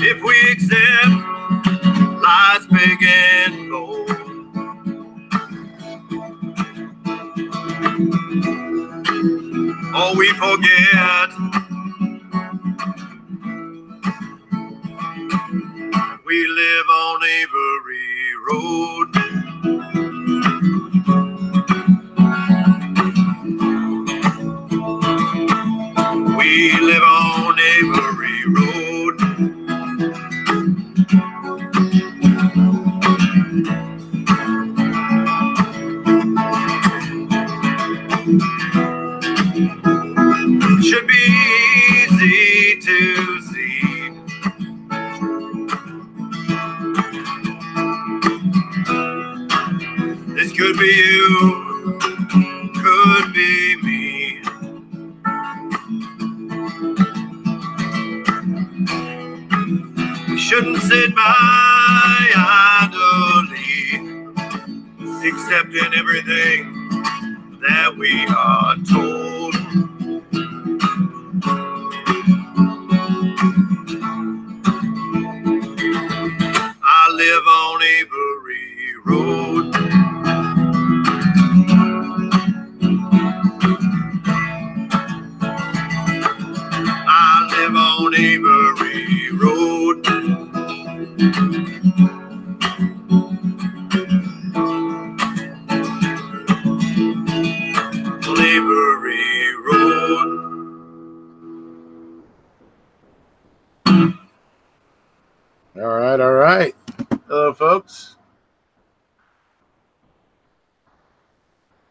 If we accept lies big and bold, or we forget we live on Avery Road. We live on Avery Road. Should be easy to see. This could be you, could be me. We shouldn't sit by idly, accepting everything that we are told. I live on Avery Road. I live on Avery Road. Avery Road. All right, all right. Hello, folks.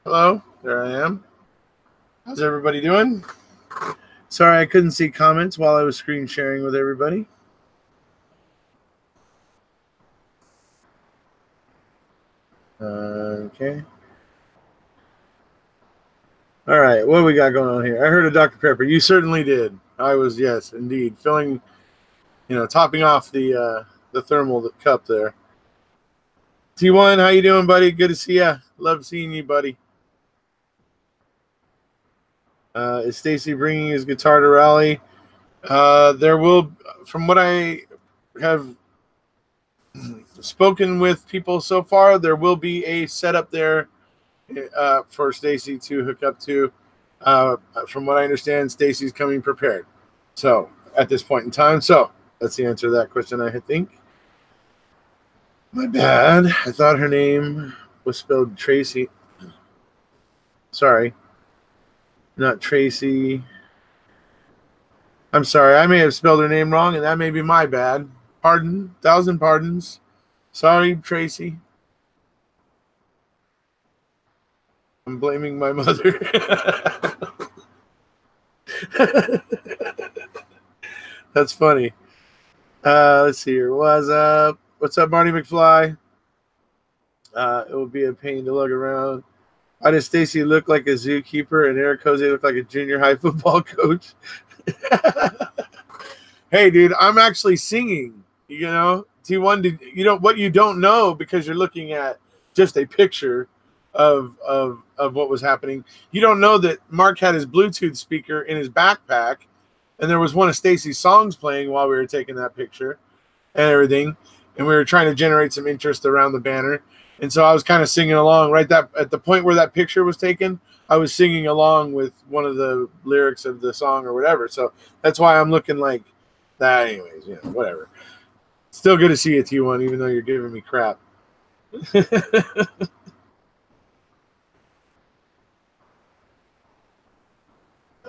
Hello, there I am. How's everybody doing? Sorry, I couldn't see comments while I was screen sharing with everybody. Okay. All right, what we got going on here? I heard of Dr. Pepper. You certainly did. I was, yes, indeed, filling, topping off the thermal cup there. T1, how you doing, buddy? Good to see you. Love seeing you, buddy. Is Stacy bringing his guitar to rally? There will, from what I have spoken with people so far, there will be a setup there for Stacy to hook up to. From what I understand, Stacy's coming prepared. So at this point in time, so that's the answer to that question, I think. My bad. I thought her name was spelled Tracey. Sorry. Not Tracey. I'm sorry. I may have spelled her name wrong, and that may be my bad. Pardon. 1,000 pardons. Sorry, Tracey. I'm blaming my mother. That's funny. Let's see here. What's up? What's up, Marty McFly? It will be a pain to lug around. Why does Stacy look like a zookeeper and Erekose look like a junior high football coach? Hey, dude, I'm actually singing. T1, what you don't know because you're looking at just a picture of what was happening. You don't know that Mark had his Bluetooth speaker in his backpack, and there was one of Stacy's songs playing while we were taking that picture and everything, and we were trying to generate some interest around the banner. And so I was kind of singing along right at the point where that picture was taken. I was singing along with one of the lyrics of the song or whatever. So that's why I'm looking like that. Anyways, whatever. Still good to see you, T1, even though you're giving me crap.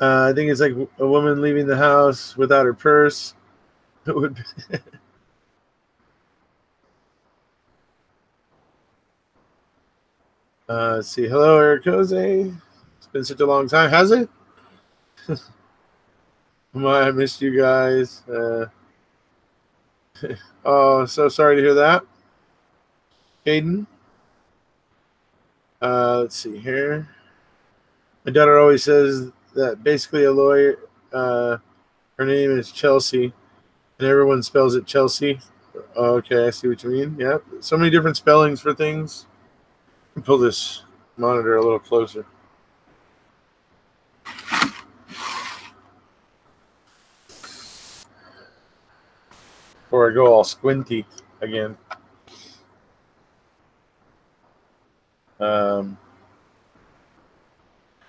I think it's like a woman leaving the house without her purse. It would be let's see. Hello, Erekose. It's been such a long time, has it? I missed you guys. Oh, so sorry to hear that. Aiden. Let's see here. My daughter always says that basically a lawyer, her name is Chelsea, and everyone spells it Chelsea. Okay, I see what you mean. Yeah, so many different spellings for things. Pull this monitor a little closer. before I go all squinty again.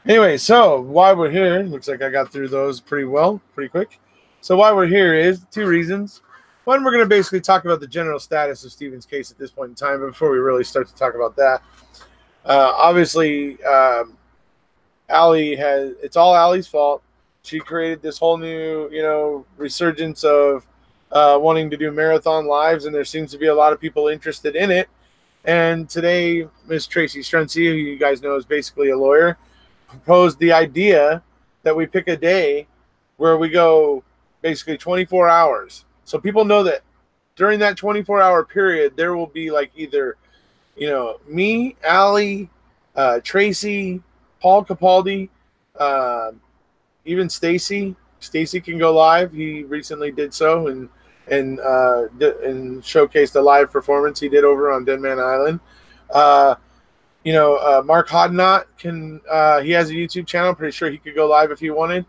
Anyway, so while we're here, looks like I got through those pretty well, pretty quick. So while we're here is 2 reasons. One, we're going to basically talk about the general status of Steven's case at this point in time. But before we really start to talk about that, obviously, Allie it's all Allie's fault. She created this whole new, resurgence of wanting to do marathon lives, and there seems to be a lot of people interested in it. And today, Miss Tracey, who you guys know is basically a lawyer, proposed the idea that we pick a day where we go basically 24 hours. So people know that during that 24-hour period, there will be like either, me, Allie, Tracey, Paul Capaldi, even Stacy. Stacy can go live. He recently did so and showcased a live performance he did over on Dead Man Island. Mark Hodnott he has a YouTube channel. I'm pretty sure he could go live if he wanted.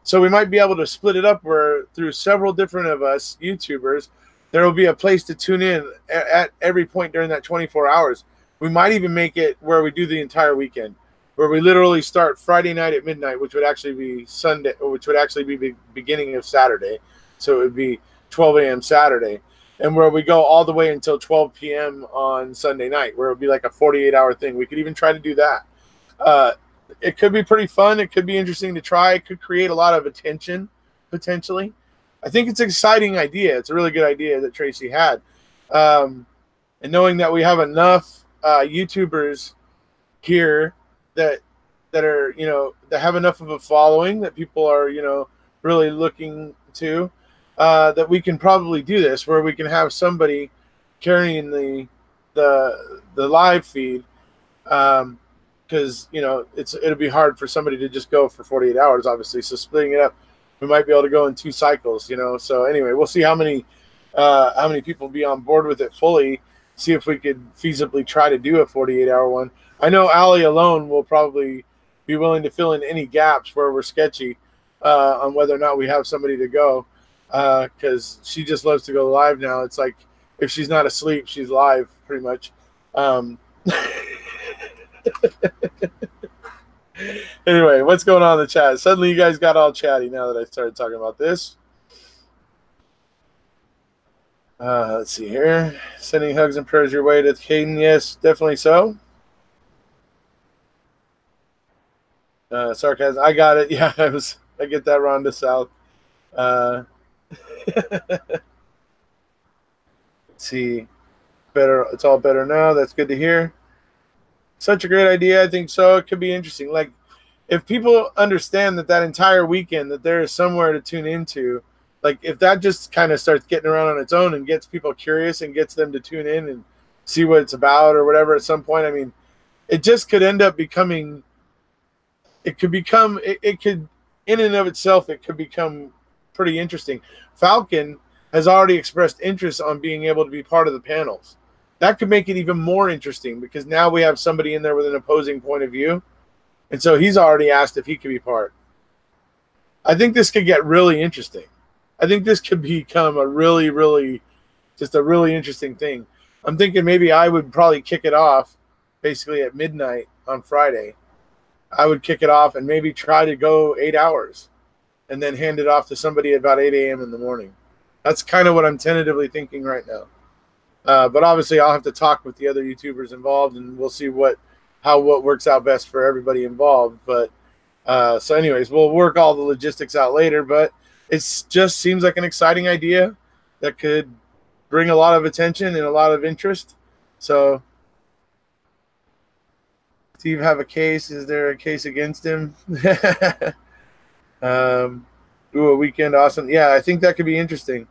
So we might be able to split it up where through several different of us YouTubers, there will be a place to tune in at every point during that 24 hours. We might even make it where we do the entire weekend, where we literally start Friday night at midnight, which would actually be Sunday, which would actually be the beginning of Saturday. So it would be 12 a.m. Saturday. And where we go all the way until 12 p.m. on Sunday night, where it would be like a 48-hour thing. We could even try to do that. It could be pretty fun. It could be interesting to try. It could create a lot of attention, potentially. I think it's an exciting idea. It's a really good idea that Tracey had. And knowing that we have enough YouTubers here that are, that have enough of a following that people are, really looking to, that we can probably do this, where we can have somebody carrying the live feed, because it'll be hard for somebody to just go for 48 hours, obviously. So splitting it up, we might be able to go in 2 cycles. So anyway, we'll see how many people be on board with it fully. See if we could feasibly try to do a 48-hour one. I know Allie alone will probably be willing to fill in any gaps where we're sketchy on whether or not we have somebody to go, because she just loves to go live now. It's like if she's not asleep, she's live pretty much. Anyway, what's going on in the chat? Suddenly you guys got all chatty now that I started talking about this. Let's see here. Sending hugs and prayers your way to Caden. Yes, definitely so. Sarcasm. I got it. Yeah, I get that, Rhonda South. Let's see. Better. It's all better now. That's good to hear. Such a great idea. I think so. It could be interesting. Like, if people understand that entire weekend that there is somewhere to tune into, like if that just kind of starts getting around on its own and gets people curious and gets them to tune in and see what it's about or whatever at some point, I mean, it just could end up becoming, it could in and of itself, it could become pretty interesting. Falcon has already expressed interest on being able to be part of the panels. That could make it even more interesting because now we have somebody in there with an opposing point of view. And so he's already asked if he could be part. I think this could get really interesting. I think this could become a really, really, just a really interesting thing. I'm thinking maybe I would probably kick it off basically at midnight on Friday. I would kick it off and maybe try to go 8 hours and then hand it off to somebody at about 8 a.m. in the morning. That's kind of what I'm tentatively thinking right now. But obviously I'll have to talk with the other YouTubers involved and we'll see what works out best for everybody involved. But so anyways, we'll work all the logistics out later, but it just seems like an exciting idea that could bring a lot of attention and a lot of interest. So Steve have a case? Is there a case against him? Ooh, a weekend, awesome. Yeah, I think that could be interesting.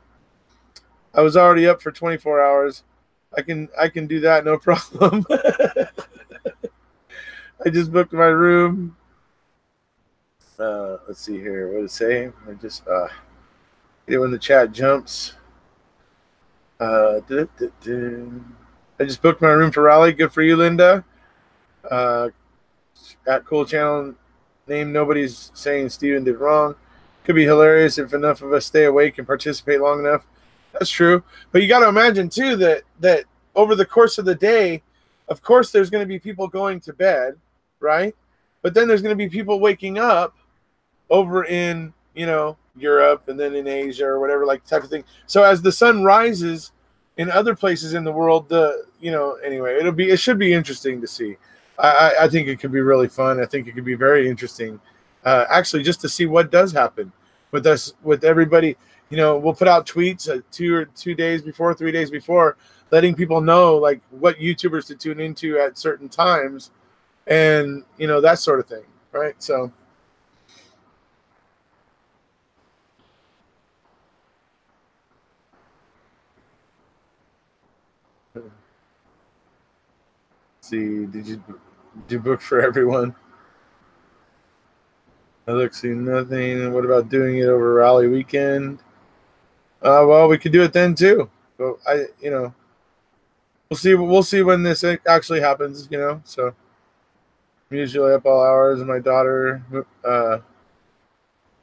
I was already up for 24 hours. I can do that, no problem. I just booked my room. Let's see here. What does it say? I just get it when the chat jumps. I just booked my room for Raleigh. Good for you, Linda. At Cool Channel name, nobody's saying Steven did wrong. Could be hilarious if enough of us stay awake and participate long enough. That's true. But you got to imagine too that over the course of the day, of course, there's going to be people going to bed, right? But then there's going to be people waking up over in, Europe and then in Asia or whatever, like type of thing. So as the sun rises in other places in the world, anyway, it should be interesting to see. I think it could be really fun. I think it could be very interesting, actually, just to see what does happen with us, with everybody. We'll put out tweets 2 days before, 3 days before, letting people know like what YouTubers to tune into at certain times, and that sort of thing, right? So. See, did you do book for everyone? I look, see nothing. What about doing it over rally weekend? Well, we could do it then too. But we'll see when this actually happens. So I'm usually up all hours, and my daughter,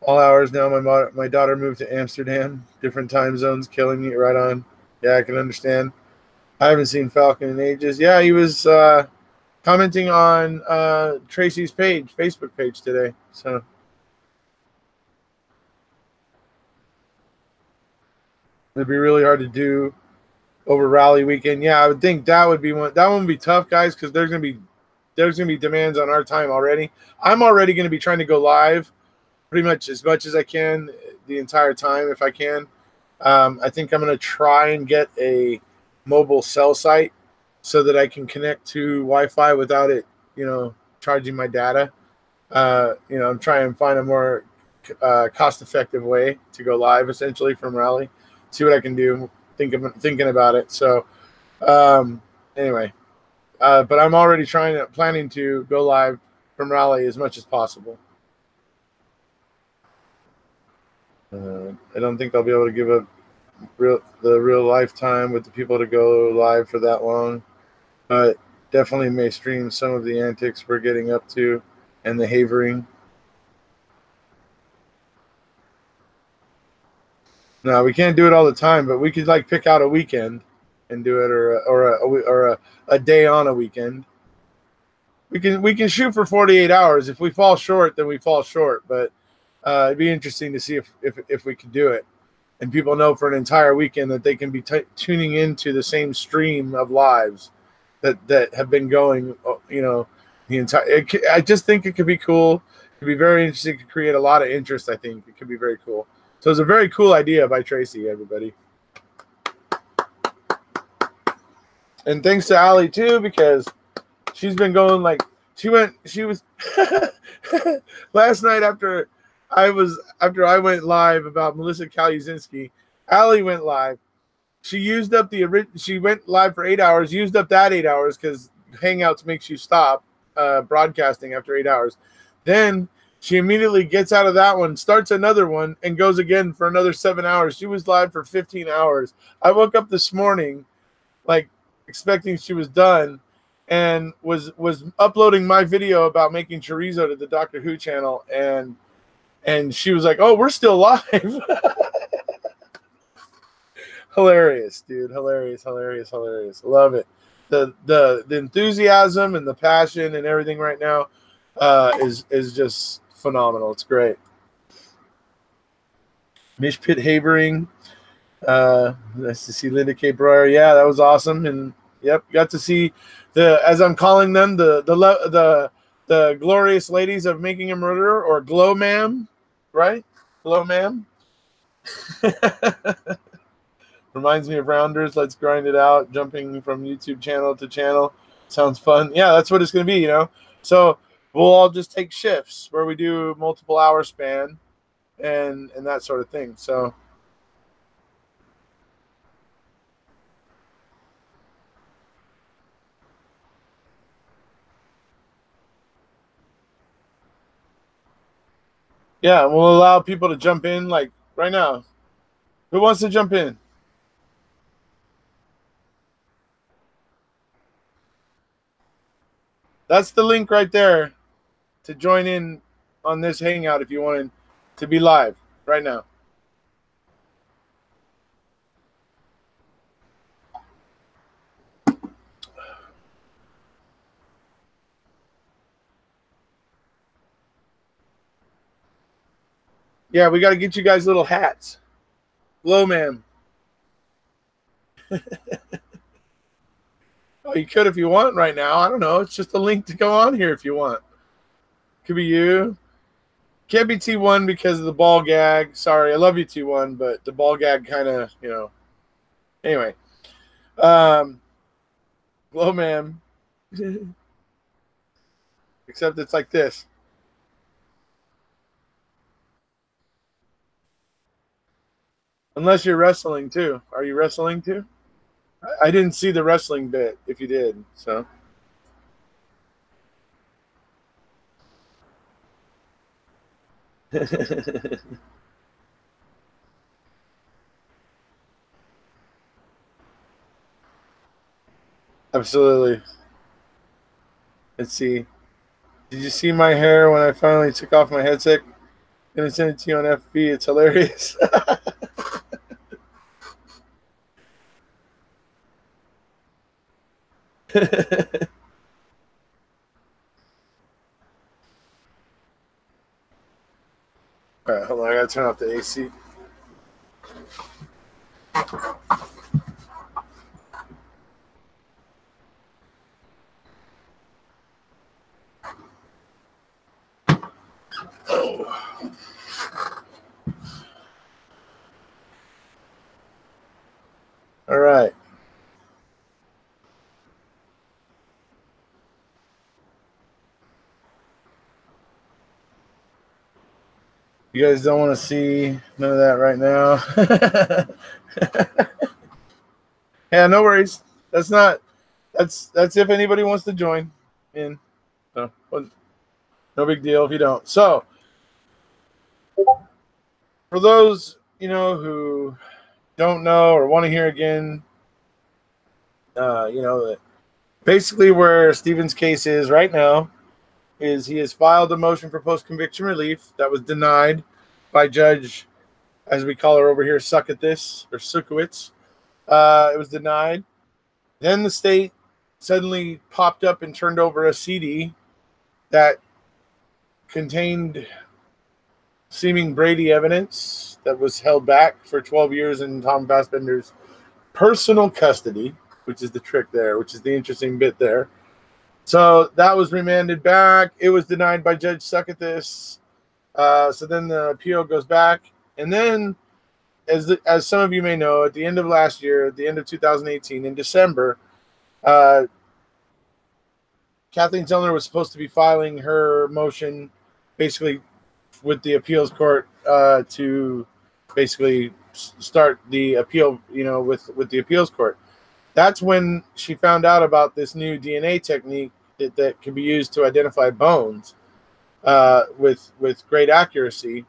all hours now. My daughter moved to Amsterdam, different time zones, killing me. Right on. Yeah, I can understand. I haven't seen Falcon in ages. Yeah, he was commenting on Tracey's Facebook page today. So it'd be really hard to do over rally weekend. Yeah, I would think that would be one. That one would be tough, guys, because there's gonna be demands on our time already. I'm already gonna be trying to go live pretty much as I can the entire time if I can. I think I'm gonna try and get a mobile cell site so that I can connect to Wi-Fi without it, charging my data. I'm trying to find a more cost-effective way to go live, essentially, from Raleigh. See what I can do. Thinking about it. So, anyway, but I'm already planning to go live from Raleigh as much as possible. I don't think I'll be able to give up the real lifetime with the people to go live for that long, but definitely may stream some of the antics we're getting up to and the havering. No, we can't do it all the time, but we could like pick out a weekend and do it, or a day on a weekend. We can shoot for 48 hours. If we fall short, then we fall short. But it'd be interesting to see if we could do it, and people know for an entire weekend that they can be tuning into the same stream of lives that have been going. The entire. I just think it could be cool. It could be very interesting. It could create a lot of interest. I think it could be very cool. So it's a very cool idea by Tracey, everybody. And thanks to Allie too, because she's been going like she was last night after I went live about Melissa Kaluzinski. Allie went live. She went live for 8 hours, used up that 8 hours because Hangouts makes you stop broadcasting after 8 hours. Then she immediately gets out of that one, starts another one, and goes again for another 7 hours. She was live for 15 hours. I woke up this morning, like, expecting she was done, and was uploading my video about making chorizo to the Doctor Who channel, and she was like, "Oh, we're still live." Hilarious, dude. Hilarious. Love it. The enthusiasm and the passion and everything right now is just phenomenal. It's great. Mish Pit Havering. Nice to see Linda K. Breuer. Yeah, that was awesome. And yep, got to see as I'm calling them, the glorious ladies of Making a Murderer, or Glow Ma'am, right? Glow Ma'am. Reminds me of Rounders. Let's grind it out. Jumping from YouTube channel to channel. Sounds fun. Yeah, that's what it's going to be, So we'll all just take shifts where we do multiple hour span and that sort of thing. So yeah, we'll allow people to jump in like right now. Who wants to jump in? That's the link right there to join in on this Hangout if you wanted to be live. right now. Yeah, we got to get you guys little hats. Glow man. Oh, you could if you want right now. I don't know. It's just a link to go on here if you want. Could be you. Can't be T1 because of the ball gag. Sorry, I love you, T1, but the ball gag kind of, you know. Anyway. Glow man. Except it's like this. Unless you're wrestling too. Are you wrestling too? I didn't see the wrestling bit if you did, so. Absolutely. Let's see. Did you see my hair when I finally took off my headset? Gonna send it to you on FB. It's hilarious. All right, hold on. I gotta turn off the AC. Oh. All right. You guys don't want to see none of that right now. Yeah, no worries. That's if anybody wants to join in. So, no big deal if you don't. So, for those, who don't know or want to hear again, basically where Steven's case is right now is he has filed a motion for post-conviction relief that was denied by Judge, as we call her over here, Suckowitz, or Suckowitz. It was denied. Then the state suddenly popped up and turned over a CD that contained seeming Brady evidence that was held back for 12 years in Tom Fassbender's personal custody, which is the trick there, which is the interesting bit there. So that was remanded back. It was denied by Judge Suckowitz. So then the appeal goes back. And then, as some of you may know, at the end of last year, at the end of 2018, in December, Kathleen Zellner was supposed to be filing her motion basically with the appeals court to basically start the appeal, with the appeals court. That's when she found out about this new DNA technique that can be used to identify bones with great accuracy,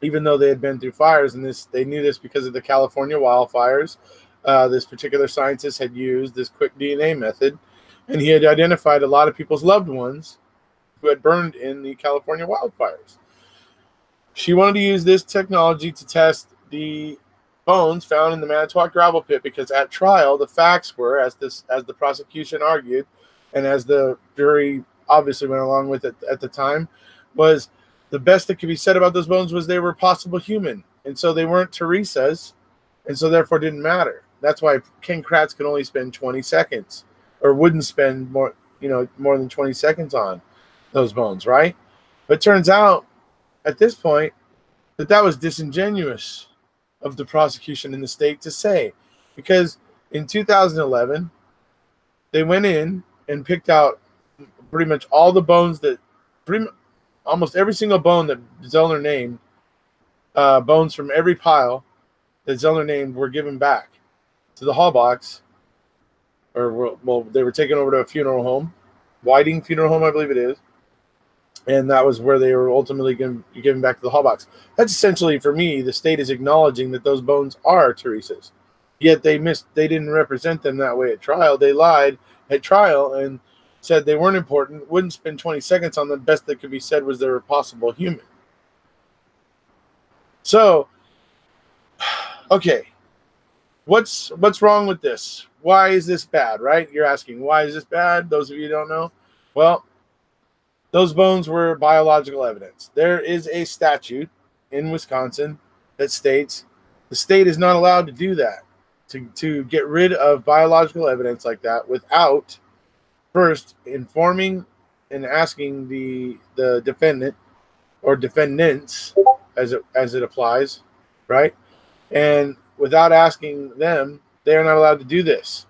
even though they had been through fires. And they knew this because of the California wildfires. This particular scientist had used this quick DNA method, and he had identified a lot of people's loved ones who had burned in the California wildfires. She wanted to use this technology to test the bones found in the Manitowoc gravel pit, because at trial the facts were, as the prosecution argued, and as the jury obviously went along with it at the time, was the best that could be said about those bones was they were possible human, and so they weren't Teresa's, and so therefore didn't matter. That's why Ken Kratz could only spend 20 seconds, or wouldn't spend more than 20 seconds on those bones, right? But it turns out at this point that was disingenuous of the prosecution in the state to say, because in 2011 they went in and picked out pretty much all the bones almost every single bone that Zellner named, bones from every pile that Zellner named, were given back to the Hall box, or they were taken over to a funeral home, Whiting Funeral Home, I believe it is. And that was where they were ultimately given back to the Hall box. That's essentially, for me, the state is acknowledging that those bones are Teresa's. Yet they didn't represent them that way at trial. They lied at trial and said they weren't important, wouldn't spend 20 seconds on them. Best that could be said was they were possible human. So, okay, what's wrong with this? Why is this bad, right? You're asking, why is this bad? Those of you who don't know. Well, those bones were biological evidence. There is a statute in Wisconsin that states the state is not allowed to do that, to get rid of biological evidence like that without first informing and asking the defendant or defendants as it applies, right? And without asking them, they are not allowed to do this.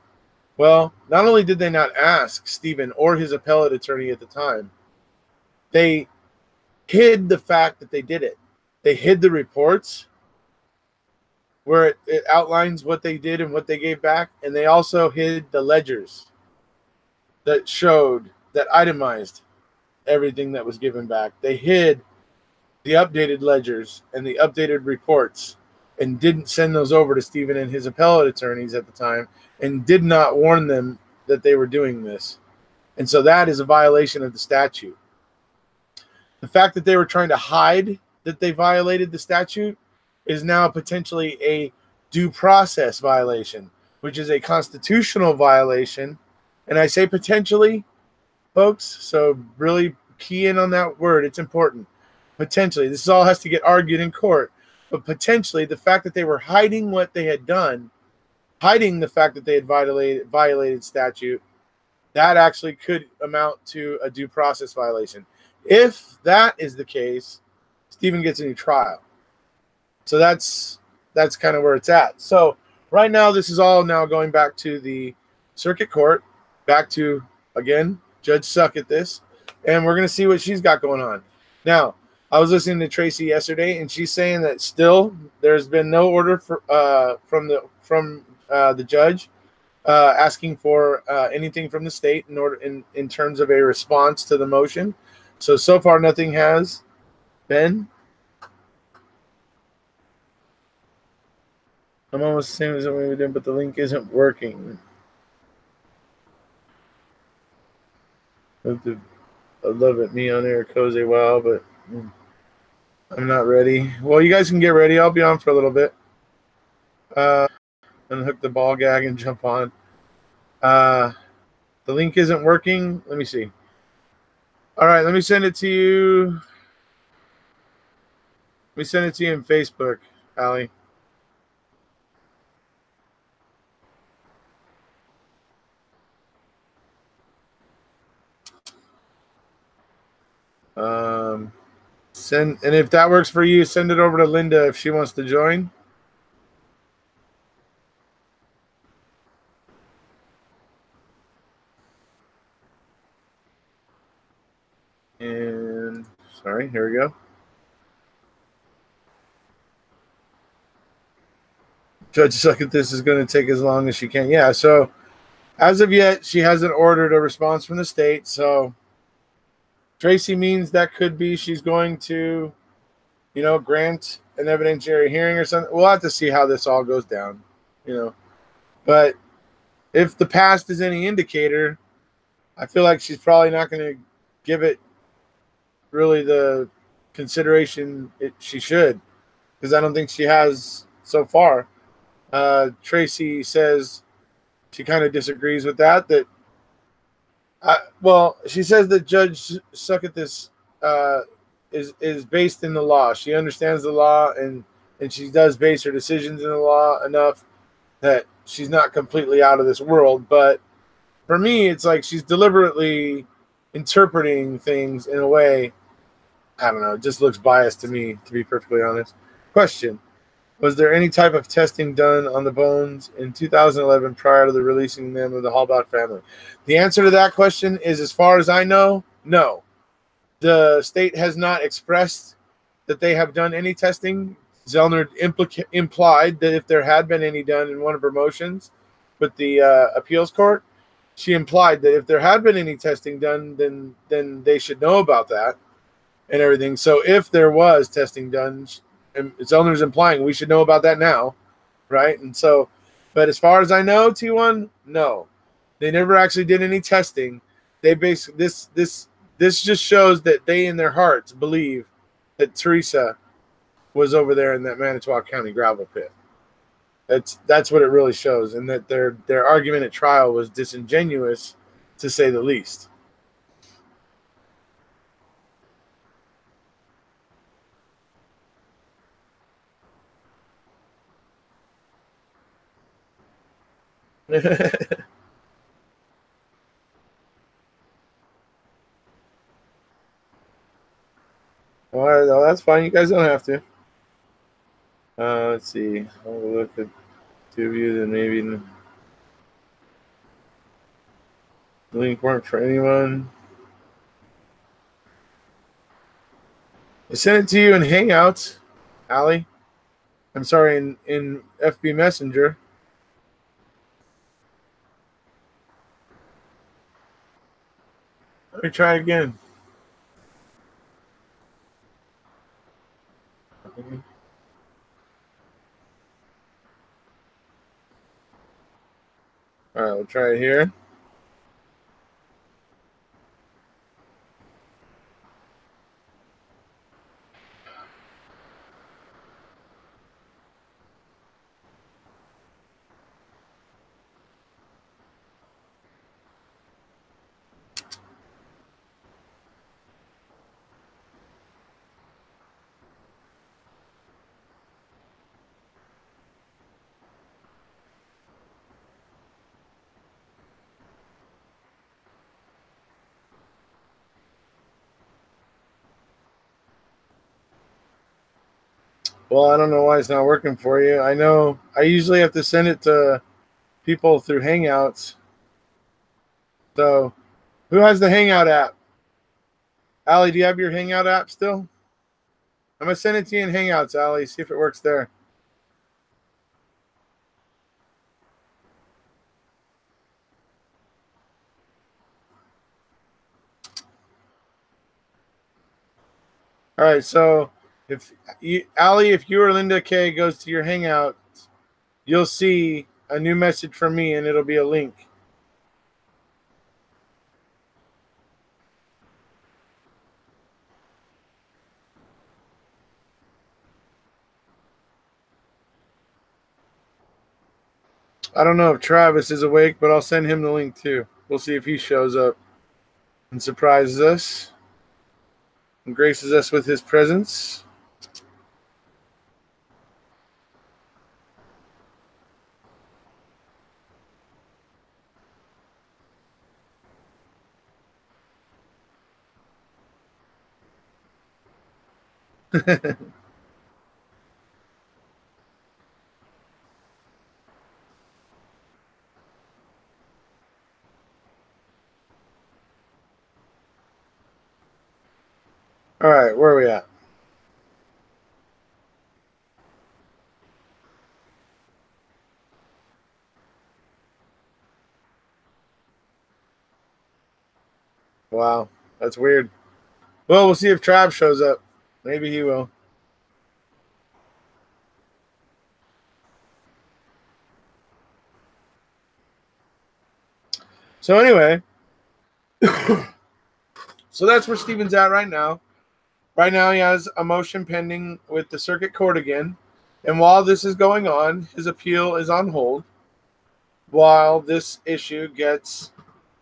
Well, not only did they not ask Steven or his appellate attorney at the time, they hid the fact that they did it. They hid the reports where it outlines what they did and what they gave back, and they also hid the ledgers that showed, that itemized everything that was given back. They hid the updated ledgers and the updated reports and didn't send those over to Steven and his appellate attorneys at the time, and did not warn them that they were doing this. And so that is a violation of the statute. The fact that they were trying to hide that they violated the statute is now potentially a due process violation, which is a constitutional violation. And I say potentially, folks, so really key in on that word. It's important. Potentially. This all has to get argued in court. But potentially, the fact that they were hiding what they had done, hiding the fact that they had violated statute, that actually could amount to a due process violation. If that is the case, Steven gets a new trial. So that's kind of where it's at. So right now, this is all now going back to the circuit court, back to, again, Judge Suck at this, and we're going to see what she's got going on. Now, I was listening to Tracey yesterday, and she's saying that still there's been no order from the judge asking for anything from the state in terms of a response to the motion. So far, nothing has been. I'm almost the same as what we did, but the link isn't working. I love it, me on Erekose. Wow, but I'm not ready. Well, you guys can get ready. I'll be on for a little bit. Unhook the ball gag and jump on. The link isn't working. Let me see. All right, let me send it to you. Let me send it to you in Facebook, Allie. And if that works for you, send it over to Linda if she wants to join. And sorry, here we go. Judge Suck at this is going to take as long as she can. Yeah, so as of yet, she hasn't ordered a response from the state. So Tracey means that could be she's going to, grant an evidentiary hearing or something. We'll have to see how this all goes down, But if the past is any indicator, I feel like she's probably not going to give it really the consideration she should, because I don't think she has so far. Tracey says she kind of disagrees with that. She says that Judge Suck at this is based in the law. She understands the law, and she does base her decisions in the law enough that she's not completely out of this world. But for me, it's like she's deliberately interpreting things in a way, I don't know, it just looks biased to me, to be perfectly honest. Question: was there any type of testing done on the bones in 2011 prior to the releasing them of the Hallback family? The answer to that question is, as far as I know, no. The state has not expressed that they have done any testing. Zellner implied that if there had been any done in one of her motions with the appeals court, she implied that if there had been any testing done, then they should know about that and everything. So if there was testing done, and Zellner's implying we should know about that now, right? And so, but as far as I know, T1, no, they never actually did any testing. They basically this just shows that they in their hearts believe that Teresa was over there in that Manitowoc County gravel pit. That's what it really shows, and that their argument at trial was disingenuous, to say the least. All right, well, that's fine. You guys don't have to. Let's see. I'll look at two of you, then maybe the link worked for anyone. I sent it to you in Hangouts, Allie. I'm sorry, in FB Messenger. Let me try again. All right, we'll try it here. Well, I don't know why it's not working for you. I know I usually have to send it to people through Hangouts. So, who has the Hangout app? Allie, do you have your Hangout app still? I'm going to send it to you in Hangouts, Allie. See if it works there. All right, so if you, Allie, if you or Linda K goes to your Hangout, you'll see a new message from me, and it'll be a link. I don't know if Travis is awake, but I'll send him the link too. We'll see if he shows up and surprises us and graces us with his presence. All right, where are we at? Wow, that's weird. Well, we'll see if Trav shows up. Maybe he will. So anyway, so that's where Steven's at right now. Right now, he has a motion pending with the circuit court again. And while this is going on, his appeal is on hold while this issue gets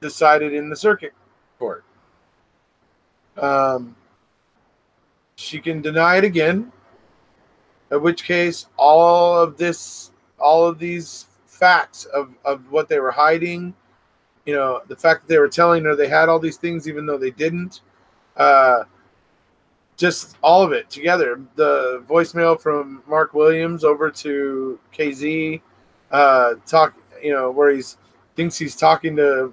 decided in the circuit court. She can deny it again, in which case all of these facts of what they were hiding, the fact that they were telling her they had all these things even though they didn't, just all of it together. The voicemail from Mark Williams over to KZ, where he thinks he's talking to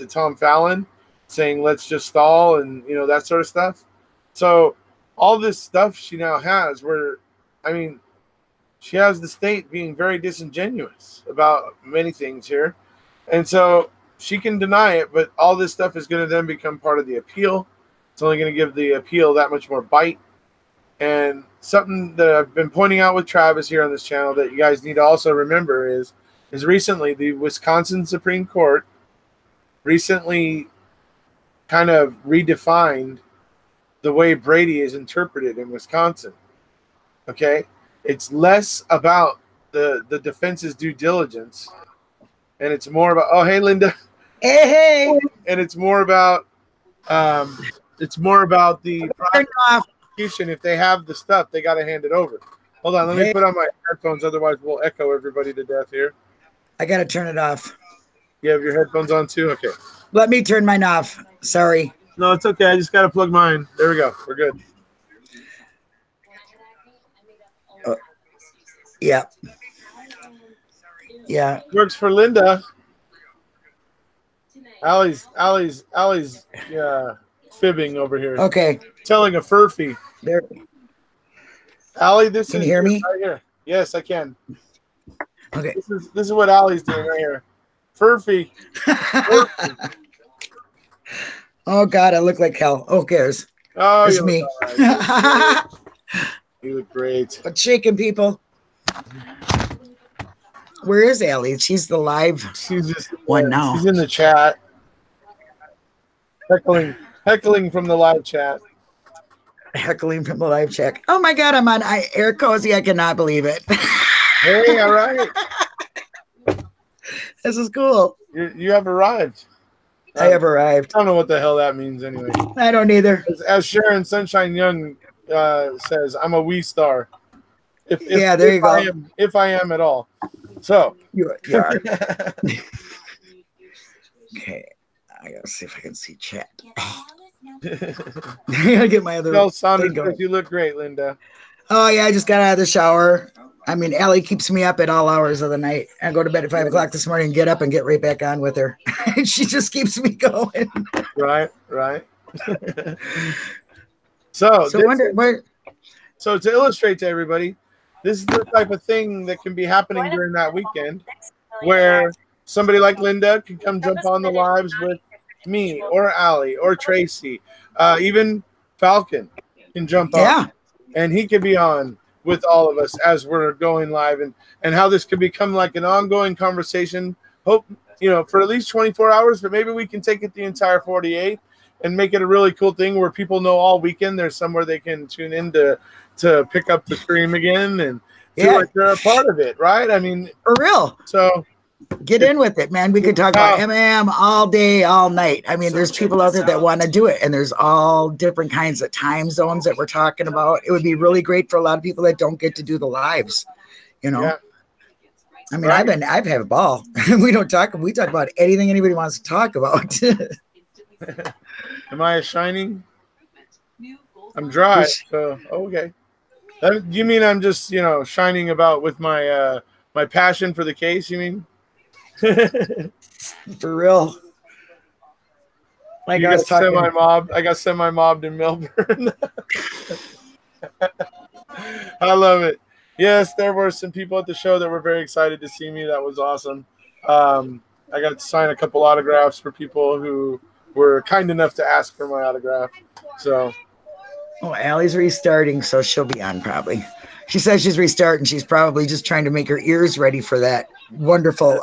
Tom Fallon, saying let's just stall and that sort of stuff. So all this stuff she now has, she has the state being very disingenuous about many things here, and so she can deny it, but all this stuff is going to then become part of the appeal. It's only going to give the appeal that much more bite. And something that I've been pointing out with Travis here on this channel that you guys need to also remember is recently the Wisconsin Supreme Court recently kind of redefined the way Brady is interpreted in Wisconsin. Okay, it's less about the defense's due diligence, and it's more about, oh, hey, Linda. Hey. And it's more about the prosecution. If they have the stuff, they got to hand it over. Hold on, let me put on my headphones, otherwise we'll echo everybody to death here. I got to turn it off. You have your headphones on too? Okay. Let me turn mine off. Sorry. No, it's okay. I just got to plug mine. There we go. We're good. Yeah. Yeah. Works for Linda. Allie's fibbing over here. Okay. Telling a furphy. There. Allie, this can is you hear me? right here. Yes, I can. Okay. This is what Allie's doing right here. Furphy. Oh God, I look like hell. Who cares? Oh, it's me. Right. You look great. But shaking people. Where is Allie? She's the live She's just one now. She's in the chat. Heckling from the live chat. Heckling from the live chat. Oh my God, I'm on Erekose. I cannot believe it. Hey, all right. This is cool. You have arrived. I have arrived. I don't know what the hell that means anyway. I don't either. As Sharon Sunshine Young says, I'm a wee star. Yeah, there you go. If I am at all. So. You are. Okay. I got to see if I can see chat. I got to get my other thing going. You look great, Linda. Oh, yeah. I just got out of the shower. I mean, Allie keeps me up at all hours of the night. I go to bed at 5 o'clock this morning, get up and get right back on with her. She just keeps me going. Right. So to illustrate to everybody, this is the type of thing that can be happening during that weekend where somebody like Linda can come jump on the lives with me or Allie or Tracey. Even Falcon can jump on. And he could be on with all of us as we're going live, and how this could become like an ongoing conversation. Hope, for at least 24 hours, but maybe we can take it the entire 48 and make it a really cool thing where people know all weekend there's somewhere they can tune in to pick up the stream again and feel like they're a part of it, right? I mean, for real. So get in with it, man. We could talk about MM all day, all night. I mean, there's people out there that want to do it, and there's all different kinds of time zones that we're talking about. It would be really great for a lot of people that don't get to do the lives, I mean, I've had a ball. We talk about anything anybody wants to talk about. Am I shining? I'm dry. So okay. You mean I'm just shining about with my my passion for the case? You mean? For real. I got semi-mobbed in Melbourne. I love it. Yes, there were some people at the show that were very excited to see me. That was awesome. I got to sign a couple autographs for people who were kind enough to ask for my autograph. So. Oh, Allie's restarting, so she'll be on probably. She says she's restarting. She's probably just trying to make her ears ready for that wonderful,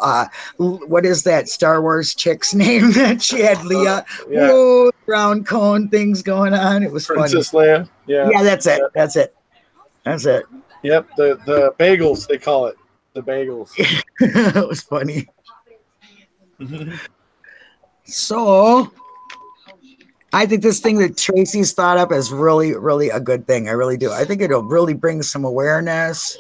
what is that Star Wars chick's name that she had, Leia? Whoa, round cone things going on. It was Princess funny. Leia. Yeah. Yeah, that's it. That's it. That's it. Yep, the bagels, they call it. The bagels. It was funny. So I think this thing that Tracey's thought up is really, really a good thing. I really do. I think it'll really bring some awareness.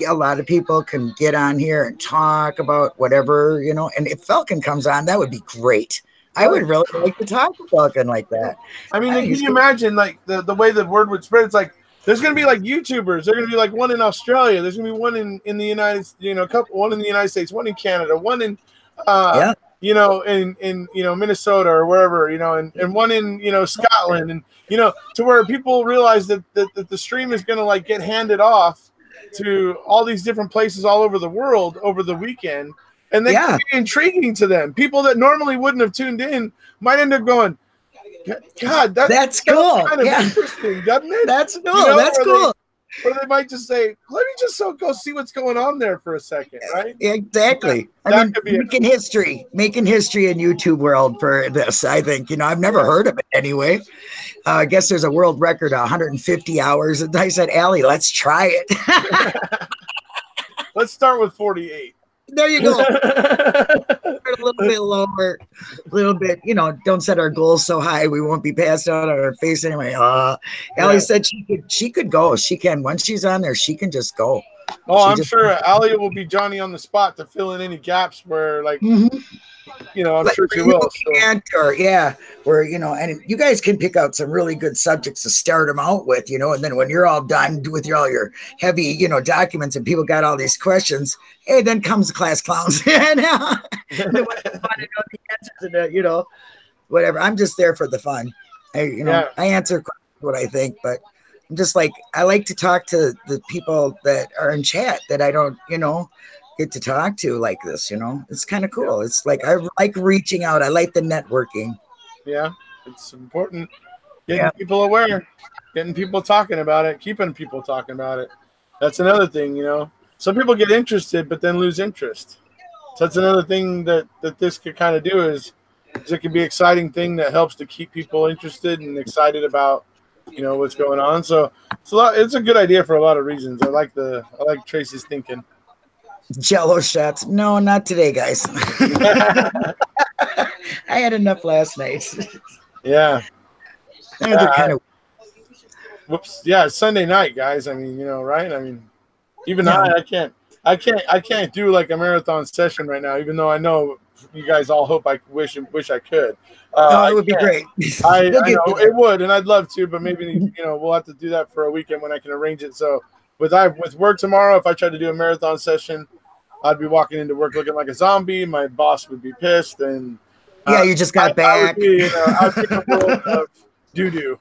A lot of people can get on here and talk about whatever, and if Falcon comes on, that would be great. I would really like to talk to Falcon like that. I mean, can you imagine like the way the word would spread? It's like there's going to be like YouTubers. There's going to be like one in Australia. There's going to be one in the United, one in the United States, one in Canada, one in in Minnesota or wherever, and one in Scotland, and to where people realize that the stream is going to like get handed off to all these different places all over the world over the weekend, and they can be intriguing to them. People that normally wouldn't have tuned in might end up going, God, that's cool. Kind of interesting, doesn't it? That's cool. That's cool. Or they might just say, let me just go see what's going on there for a second, right? Exactly. That I mean, could be making history in YouTube world for this. I think, I've never heard of it anyway. I guess there's a world record, 150 hours. And I said, Allie, let's try it. Let's start with 48. There you go. A little bit lower, a little bit, don't set our goals so high we won't be passed out on our face anyway. Allie said she could go. She can. Once she's on there, she can just go. I'm sure Allie will be Johnny on the spot to fill in any gaps where, like, I'm sure she will. Can't, or where, and you guys can pick out some really good subjects to start them out with, and then when you're all done with all your heavy, documents and people got all these questions, hey, then comes the class clowns. And they want to know the answers and, whatever. I'm just there for the fun. I answer what I think, but I'm just like, I like to talk to the people that are in chat that I don't, get to talk to like this, it's kind of cool. It's like, I like reaching out. I like the networking. Yeah, it's important. Getting people aware, getting people talking about it, keeping people talking about it. That's another thing, Some people get interested, but then lose interest. So that's another thing that this could kind of do is it can be an exciting thing that helps to keep people interested and excited about, what's going on. So it's a good idea for a lot of reasons. I like Tracey's thinking. Jello shots. No, not today, guys. I had enough last night. Yeah. They're kind of. Whoops. Yeah, it's Sunday night, guys. I mean, right? I mean, even I can't do like a marathon session right now, even though I know you guys all hope I wish I could. It would be great. I know it would, and I'd love to, but maybe we'll have to do that for a weekend when I can arrange it. So with work tomorrow, if I tried to do a marathon session, I'd be walking into work looking like a zombie. My boss would be pissed, and you just got back. I'd be in a world of doo-doo,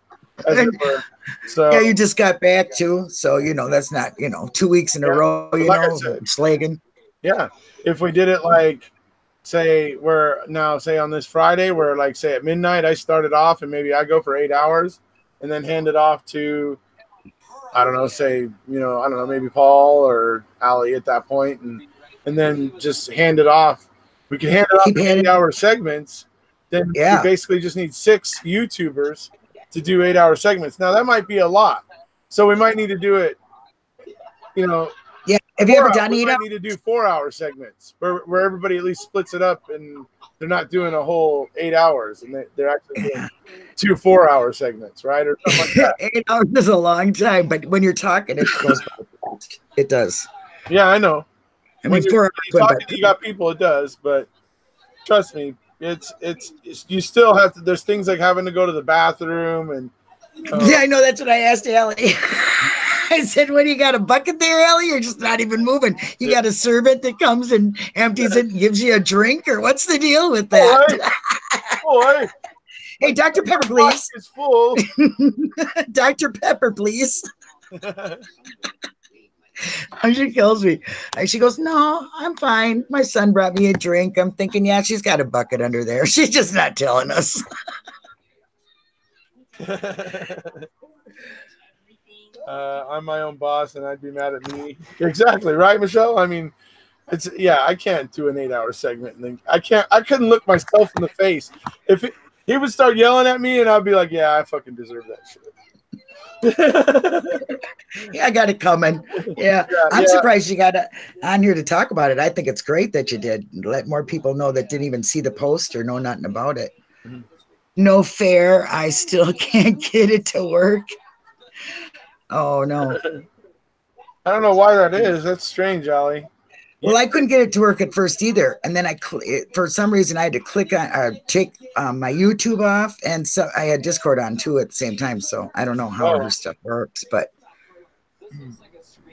as it were. So you just got back too. So that's not 2 weeks in a row. Slagging. Yeah, if we did it like say on this Friday, where like say at midnight I started off and maybe I go for 8 hours, and then hand it off to I don't know, maybe Paul or Allie at that point, and then just hand it off. We can hand it off in 8-hour segments. Then we basically just need 6 YouTubers to do 8-hour segments. Now that might be a lot, so we might need to do it. Yeah. Have you ever done it? We need to do 4-hour segments where everybody at least splits it up and they're not doing a whole 8 hours and they're actually doing 2 4-hour segments, right? Or something like that. 8 hours is a long time, but when you're talking, it goes by fast. It does. Yeah, I know. I mean, when you're talking, you got people, it does, but trust me, it's you still have to. There's things like having to go to the bathroom and. Yeah, I know. That's what I asked Allie. I said, "What do you got, a bucket there, Allie? You're just not even moving. You got a servant that comes and empties it and gives you a drink, or what's the deal with that?" Boy. Hey, Dr. Pepper, please. It's full. Dr. Pepper, please. She kills me. She goes, "No, I'm fine. My son brought me a drink." I'm thinking, yeah, she's got a bucket under there. She's just not telling us. I'm my own boss, and I'd be mad at me. Exactly, right, Michelle? I mean, I can't do an 8-hour segment, and then I couldn't look myself in the face. If he would start yelling at me, and I'd be like, "Yeah, I fucking deserve that shit." Yeah, I got it coming. Yeah, I'm surprised you got on here to talk about it. I think it's great that you did. Let more people know that didn't even see the post or know nothing about it. Mm-hmm. No fair. I still can't get it to work. Oh no. I don't know why that is. That's strange, Allie. Well, I couldn't get it to work at first either, and then for some reason I had to click on take my YouTube off, and so I had Discord on too at the same time. So I don't know how her stuff works, but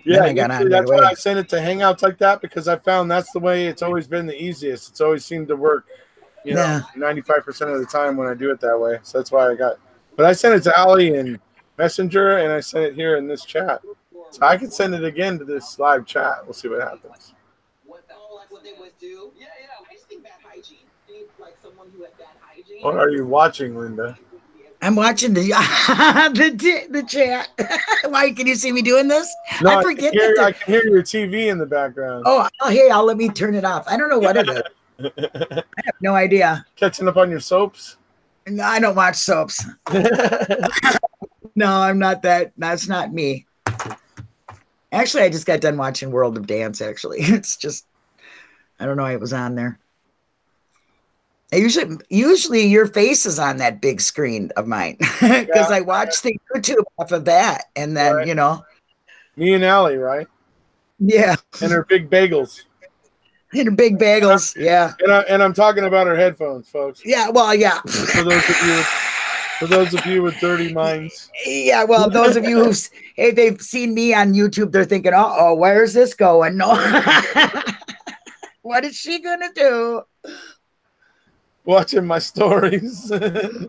yeah, that's why I sent it to Hangouts like that, because I found that's the way it's always been the easiest. It's always seemed to work, 95% of the time when I do it that way. So that's why but I sent it to Allie in Messenger, and I sent it here in this chat. So I can send it again to this live chat. We'll see what happens. What are you watching, Linda? I'm watching the the chat. Why can you see me doing this? No, I forget that. I can hear your TV in the background. Oh, hey, I'll let me turn it off. I don't know what it is. I have no idea. Catching up on your soaps? No, I don't watch soaps. No, I'm not that. That's not me. Actually, I just got done watching World of Dance. Actually, it's just I don't know. It was on there. Usually your face is on that big screen of mine because I watch the YouTube off of that, and then right. Me and Allie, right? Yeah, and her big bagels. And her big bagels, yeah. And I'm talking about her headphones, folks. Yeah, well, yeah. For those of you with dirty minds. Yeah, well, those of you if they've seen me on YouTube, they're thinking, "Oh, where's this going?" No, what is she gonna do? Watching my stories. Oh,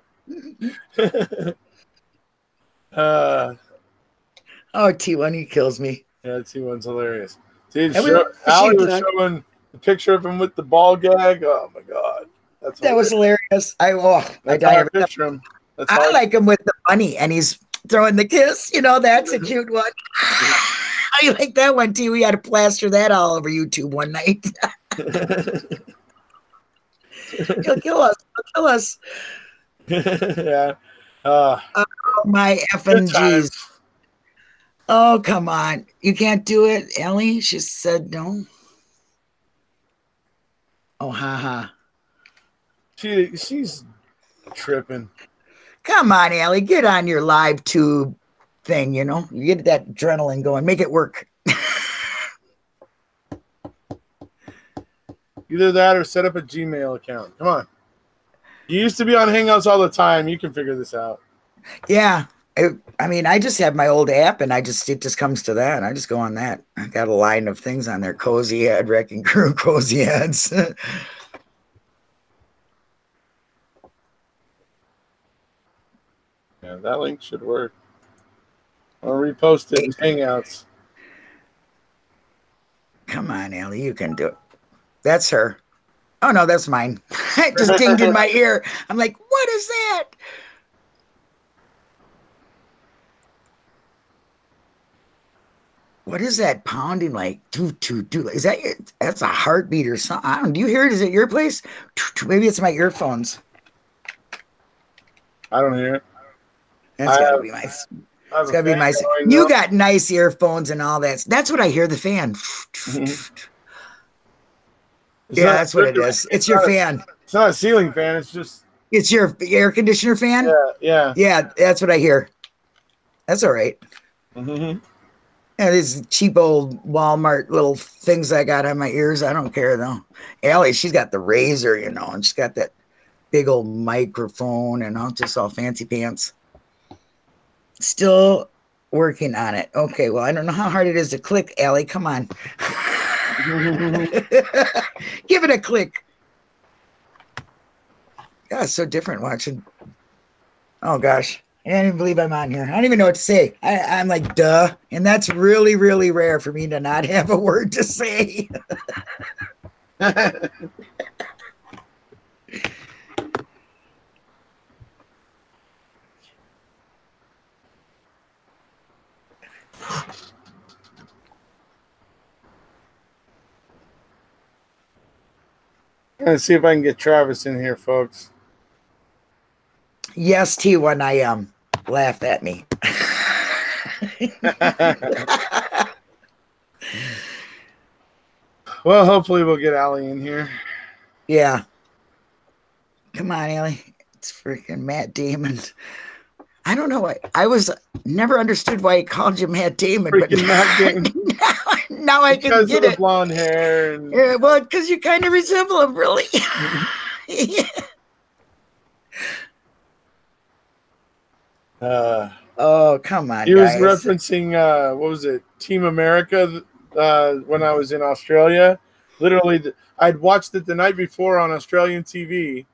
T1, he kills me. Yeah, T1's hilarious. Dude, Allie was showing the picture of him with the ball gag. Oh my god, that was hilarious. I die every time. I like him with the bunny, and he's throwing the kiss. That's a cute one. I like that one too. We had to plaster that all over YouTube one night. He'll kill us. He'll kill us. Yeah. My effing G's. Oh, come on. You can't do it, Ellie? She said no. Oh, haha. She's tripping. Come on, Ellie. Get on your live tube thing, You get that adrenaline going. Make it work. Either that or set up a Gmail account. Come on. You used to be on Hangouts all the time. You can figure this out. Yeah. I just have my old app, and it just comes to that. I just go on that. I got a line of things on there. Cozy Head, Wrecking Crew, Cozy Heads. Yeah, that link should work. I'll repost it in Hangouts. Come on, Ellie. You can do it. That's her. Oh, no, that's mine. It just dinged in my ear. I'm like, what is that? What is that pounding like? Do. Is that that's a heartbeat or something? Do you hear it? Is it your place? Maybe it's my earphones. I don't hear it. That's gotta be my. It's gotta be my. You got nice earphones and all that. That's what I hear. The fan. Yeah, that's what it is. It's your fan. It's not a ceiling fan. It's your air conditioner fan. Yeah. Yeah, that's what I hear. That's all right. Mm-hmm. And these cheap old Walmart little things I got on my ears, I don't care though. Allie, she's got the razor, and she's got that big old microphone and just all fancy pants. Still working on it. Okay, well, I don't know how hard it is to click, Allie. Come on. Give it a click. God, it's so different watching. Oh gosh, I can't even believe I'm on here. I don't even know what to say. I'm like, duh, and that's really, really rare for me to not have a word to say. Let's see if I can get Travis in here, folks. Yes, T1, I am. Laugh at me. Well, hopefully we'll get Allie in here. Yeah. Come on, Allie. It's freaking Matt Damon. I don't know why. I never understood why he called you Matt Damon. But Matt Damon. Now I can get it. Because of the blonde hair. Yeah, well, because you kind of resemble him, really. Yeah. Oh, come on, He was referencing, what was it, Team America when I was in Australia. Literally, I'd watched it the night before on Australian TV.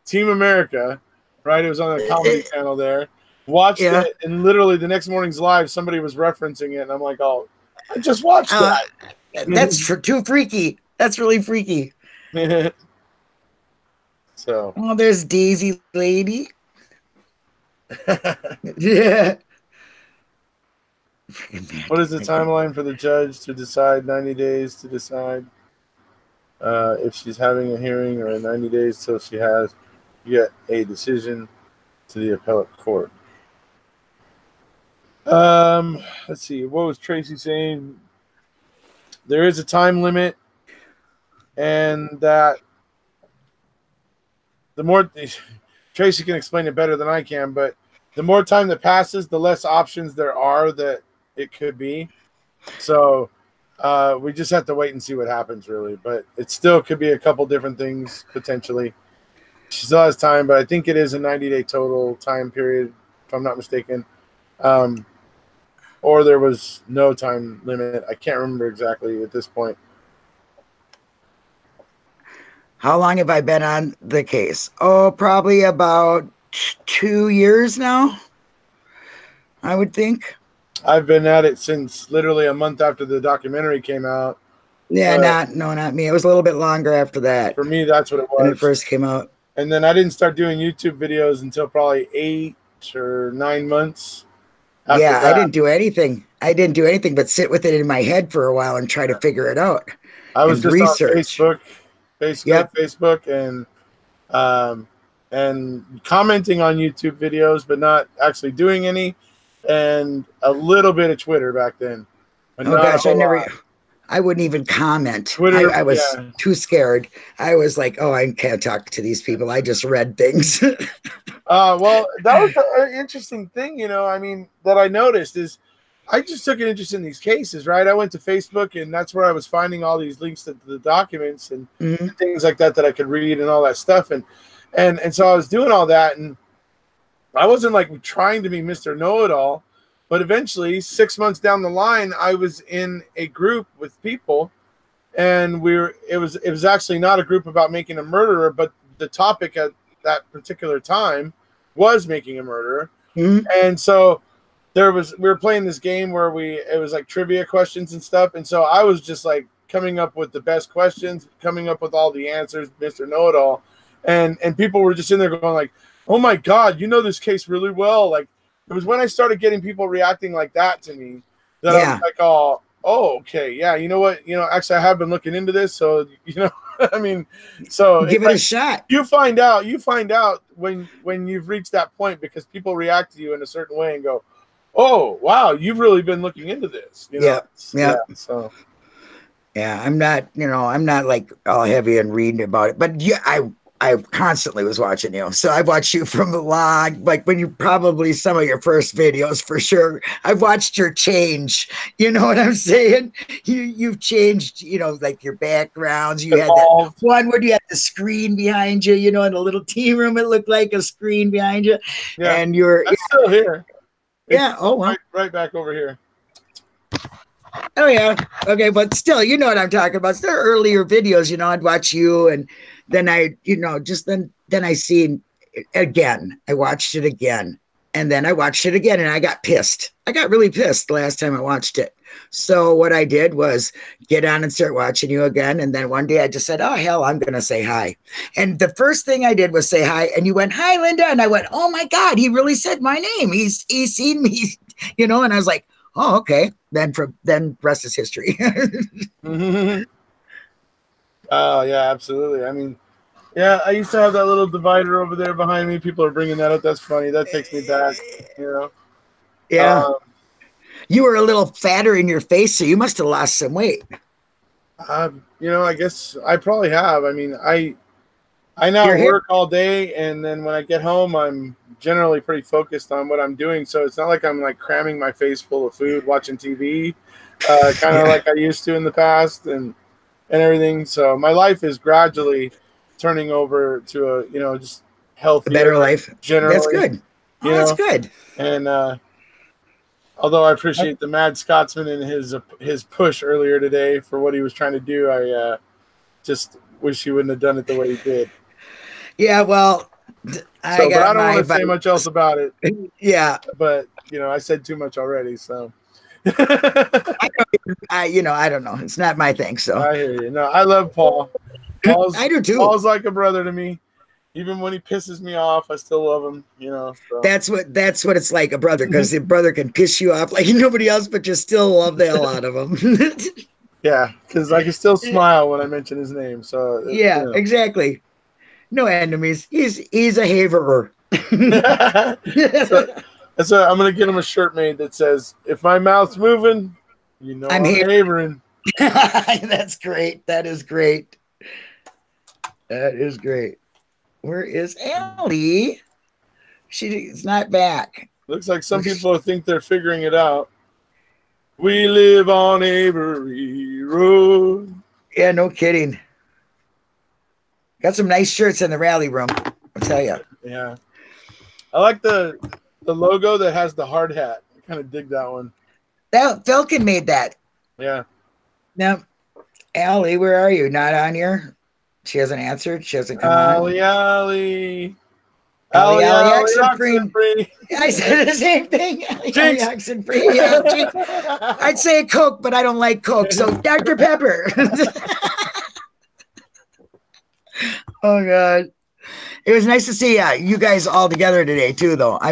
Team America, right? It was on the comedy channel there. Watched it, and literally the next morning's live, somebody was referencing it, and I'm like, oh, I just watched that. That's too freaky. That's really freaky. So. Oh, there's Daisy Lady. Yeah. What is the timeline for the judge to decide? 90 days to decide if she's having a hearing, or 90 days till she has yet a decision to the appellate court. Let's see. What was Tracey saying? There is a time limit, and that the more Tracey can explain it better than I can, but the more time that passes, the less options there are that it could be. So we just have to wait and see what happens, really. But it still could be a couple different things potentially. She still has time, but I think it is a 90-day total time period, if I'm not mistaken. Or there was no time limit. I can't remember exactly at this point. How long have I been on the case? Oh, probably about 2 years now, I would think. I've been at it since literally a month after the documentary came out. Yeah, not me. It was a little bit longer after that. For me, that's what it was. When it first came out. And then I didn't start doing YouTube videos until probably 8 or 9 months. Yeah, I didn't do anything. I didn't do anything but sit with it in my head for a while and try to figure it out. I was just research. on Facebook, basically Facebook, and commenting on YouTube videos, but not actually doing any, and a little bit of Twitter back then. Oh gosh, I wouldn't even comment. Twitter, I was too scared. I was like, oh, I can't talk to these people. I just read things. Well, that was an interesting thing, I mean, that I noticed is I just took an interest in these cases, right? I went to Facebook, and that's where I was finding all these links to the documents and things like that I could read and all that stuff. And so I was doing all that, and I wasn't like trying to be Mr. Know-It-All, but eventually 6 months down the line, I was in a group with people, and it was actually not a group about making a murderer, but the topic at that particular time was making a murderer. And so we were playing this game where it was like trivia questions and stuff. And so I was just like coming up with the best questions, coming up with all the answers, Mr. Know-It-All. And people were just in there going like, oh my God, you know this case really well. Like, it was when I started getting people reacting like that to me that I was like, oh, okay. Yeah. You know what? Actually I have been looking into this. So, I mean, so give it a shot. You find out when you've reached that point, because people react to you in a certain way and go, oh, wow, you've really been looking into this. Yeah. So yeah, I'm not like all heavy and reading about it, but yeah, I constantly was watching you. So I've watched you from a long, like when you probably some of your first videos for sure. I've watched your change. You know what I'm saying? You've changed, like your backgrounds. You had that one where you had the screen behind you, in the little tea room, it looked like a screen behind you. Yeah. And you're still here. Yeah. Oh, well. Right back over here. Oh yeah. Okay, but still, you know what I'm talking about. Still earlier videos, I'd watch you, and then I, then I seen it again. I watched it again, and then I watched it again, and I got pissed. I got really pissed the last time I watched it. So what I did was get on and start watching you again, and then one day I just said, oh hell, I'm gonna say hi. And the first thing I did was say hi, and you went, hi Linda, and I went, oh my God, he really said my name. He's seen me, and I was like, oh, okay. Then rest is history. Oh yeah, absolutely. I mean, yeah, I used to have that little divider over there behind me. People are bringing that up. That's funny. That takes me back. Yeah. You were a little fatter in your face, so you must have lost some weight. I guess I probably have. I mean, I now work all day, and then when I get home, I'm generally pretty focused on what I'm doing. So it's not like I'm like cramming my face full of food, watching TV, kind of like I used to in the past, and everything. So my life is gradually turning over to a just healthier, better life. Generally, that's good. Oh, that's good. And although I appreciate the Mad Scotsman and his push earlier today for what he was trying to do, I just wish he wouldn't have done it the way he did. Yeah, well, I don't want to say much else about it. Yeah, but I said too much already. So I don't know. It's not my thing. So I hear you. No, I love Paul. I do too. Paul's like a brother to me, Even when he pisses me off, I still love him. You know. So. That's what it's like, a brother, because the brother can piss you off like nobody else, but you still love the hell out of him. Yeah, because I can still smile when I mention his name. So yeah, you know. exactly. No enemies. He's a haverer. so I'm gonna get him a shirt made that says, "If my mouth's moving, you know I'm havering." That's great. That is great. That is great. Where is Allie? She's not back. Looks like some people think they're figuring it out. We live on Avery Road. Yeah, no kidding. Got some nice shirts in the rally room, I'll tell you. Yeah. I like the logo that has the hard hat. I kind of dig that one. Falcon made that. Yeah. Now, Allie, where are you? Not on here? She hasn't answered. She hasn't come on. Allie. Allie, Oxenfree. I said the same thing. Allie, Oxenfree. Yeah, I'd say Coke, but I don't like Coke, so Dr. Pepper. Oh God, it was nice to see you guys all together today too. Though I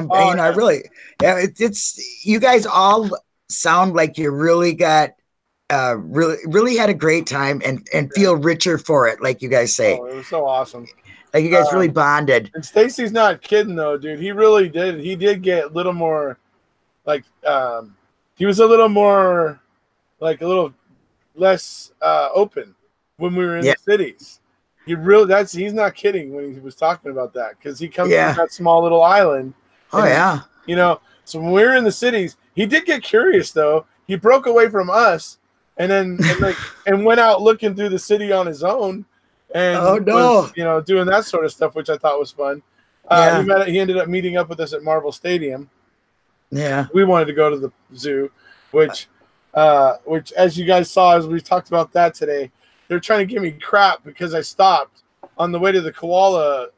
really, it's you guys all sound like you really got really had a great time and feel richer for it, like you guys say. Oh, it was so awesome. Like you guys really bonded. And Stacy's not kidding though, dude. He really did. He did get a little more, like, he was a little more, like a little less open when we were in the cities. He's not kidding when he was talking about that, because he comes from that small little island. Oh yeah. You know, so when we were in the cities, he did get curious though. He broke away from us and then and went out looking through the city on his own. And was, doing that sort of stuff, which I thought was fun. He ended up meeting up with us at Marvel Stadium. Yeah, we wanted to go to the zoo, which as you guys saw, as we talked about that today, they're trying to give me crap because I stopped on the way to the koala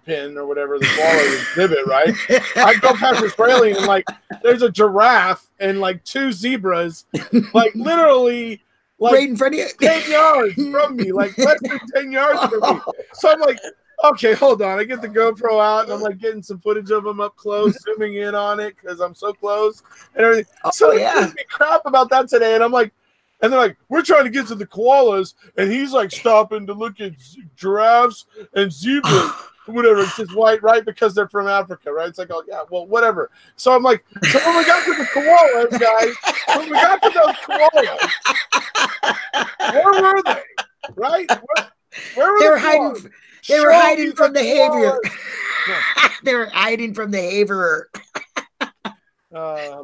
pin or whatever, the koala exhibit. Right, I go past this railing and like there's a giraffe and like two zebras, like literally. Like right in front of you, 10 yards from me, like less than 10 yards from me. So I'm like, okay, hold on. I get the GoPro out and I'm like getting some footage of them up close, zooming in on it because I'm so close and everything. So they gave me crap about that today, and I'm like, and they're like, we're trying to get to the koalas, and he's like stopping to look at giraffes and zebras. Whatever, it's just white, right? Because they're from Africa, right? It's like, oh yeah, well, whatever. So I'm like, so when we got to the koalas, guys, when we got to those koalas, where were they? Right? Where were they were hiding? They were hiding from the behavior. They were hiding from the behavior.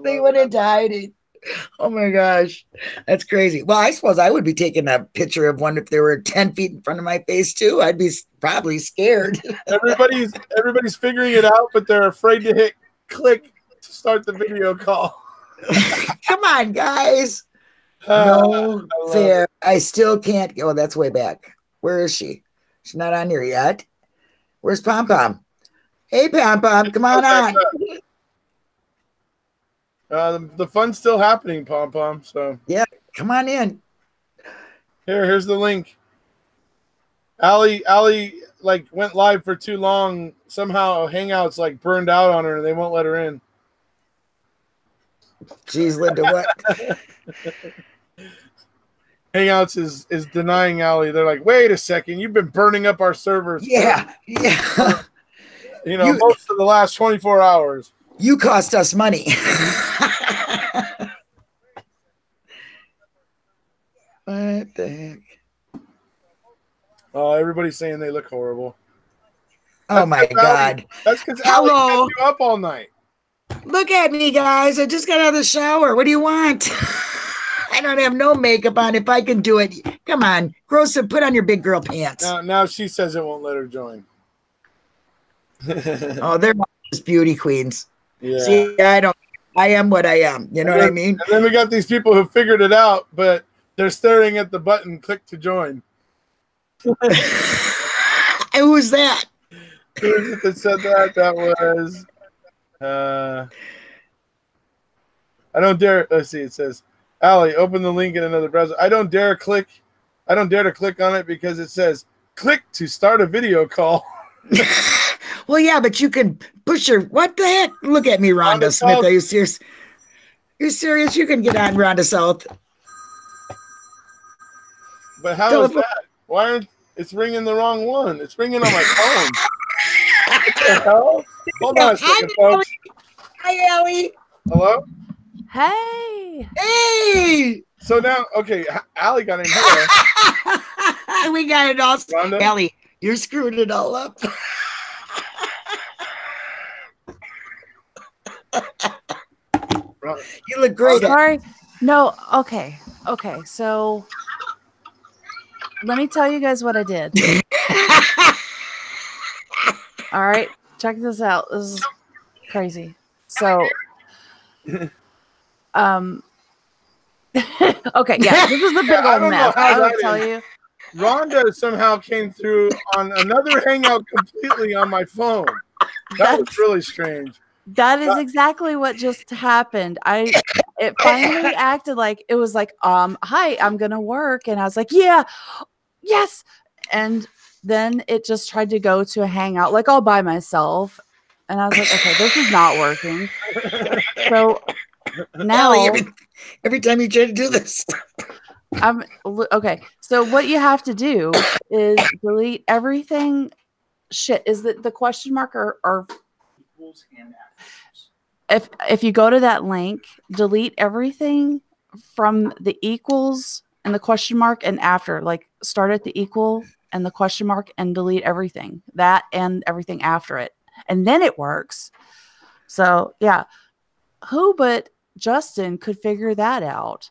They went into hiding. Oh my gosh, that's crazy. Well, I suppose I would be taking a picture of one if they were 10 feet in front of my face too. I'd be probably scared. Everybody's figuring it out, but they're afraid to hit click to start the video call. Come on, guys. No fair. I still can't. Oh, that's way back. Where is she? She's not on here yet. Where's Pom Pom? Hey, Pom Pom, come on. The fun's still happening, Pom Pom. So yeah, come on in. Here's the link. Allie like went live for too long. Somehow Hangouts like burned out on her and they won't let her in. Jeez, Linda, what? Hangouts is denying Allie. They're like, wait a second, you've been burning up our servers. Yeah. Most of the last 24 hours. You cost us money. What the heck? Oh, everybody's saying they look horrible. Oh my God. That's because Allie kept you up all night. Look at me, guys. I just got out of the shower. What do you want? I don't have no makeup on. If I can do it, come on. Grow some, put on your big girl pants. Now she says it won't let her join. Oh, they're just beauty queens. Yeah. See, I am what I am. You know what I mean? And then we got these people who figured it out, but they're staring at the button, click to join. And who was that? Who was it that said that? That was I don't dare. Let's see. It says, Allie, open the link in another browser. I don't dare to click on it because it says click to start a video call. Well, yeah, but you can push your. What the heck? Look at me, Rhonda Smith. South. Are you serious? You're serious? You can get on Rhonda South. But how is that? Why aren't it's ringing the wrong one? It's ringing on my phone. What the hell? Hold on a second, folks. Hi, Allie. Hello? Hey. Hey. So now, okay, Allie got in here. We got it all. Rhonda? Allie, you're screwing it all up. You look great. Sorry. No, okay. Okay, so let me tell you guys what I did. All right, check this out. This is crazy. So, okay, yeah, this is a big old mess. I will tell you. Rhonda somehow came through on another hangout completely on my phone. That was really strange. That is exactly what just happened. It finally acted like it was like, hi, I'm gonna work. And I was like, yeah, yes. And then it just tried to go to a hangout like all by myself. And I was like, okay, this is not working. So now every time you try to do this. Okay. So what you have to do is delete everything. Shit, is that the question mark or if you go to that link, delete everything from the equals and the question mark and after, like start at the equal and the question mark and delete everything, that and everything after it. And then it works. So yeah, who but Justin could figure that out?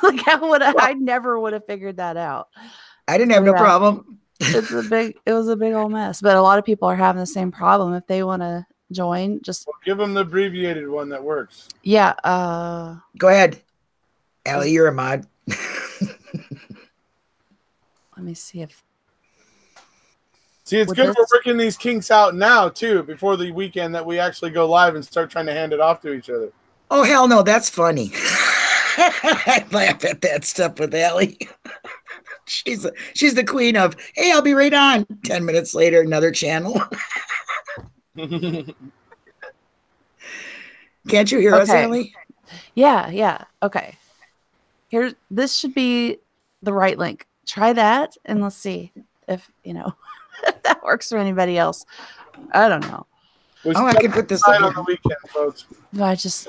Like I never would have figured that out. I didn't have no problem. It was a big old mess, but a lot of people are having the same problem. If they want to join, just give them the abbreviated one that works. Yeah. Go ahead, Allie. You're a mod. Let me see if. See, it's good for working these kinks out now too, before the weekend that we actually go live and start trying to hand it off to each other. Oh hell no, that's funny. I laugh at that stuff with Allie. She's the queen of, hey, I'll be right on. 10 minutes later, another channel. Can't you hear us, Allie? Yeah. Okay. This should be the right link. Try that and let's see if if that works for anybody else. I don't know. I can put this on the weekend, folks.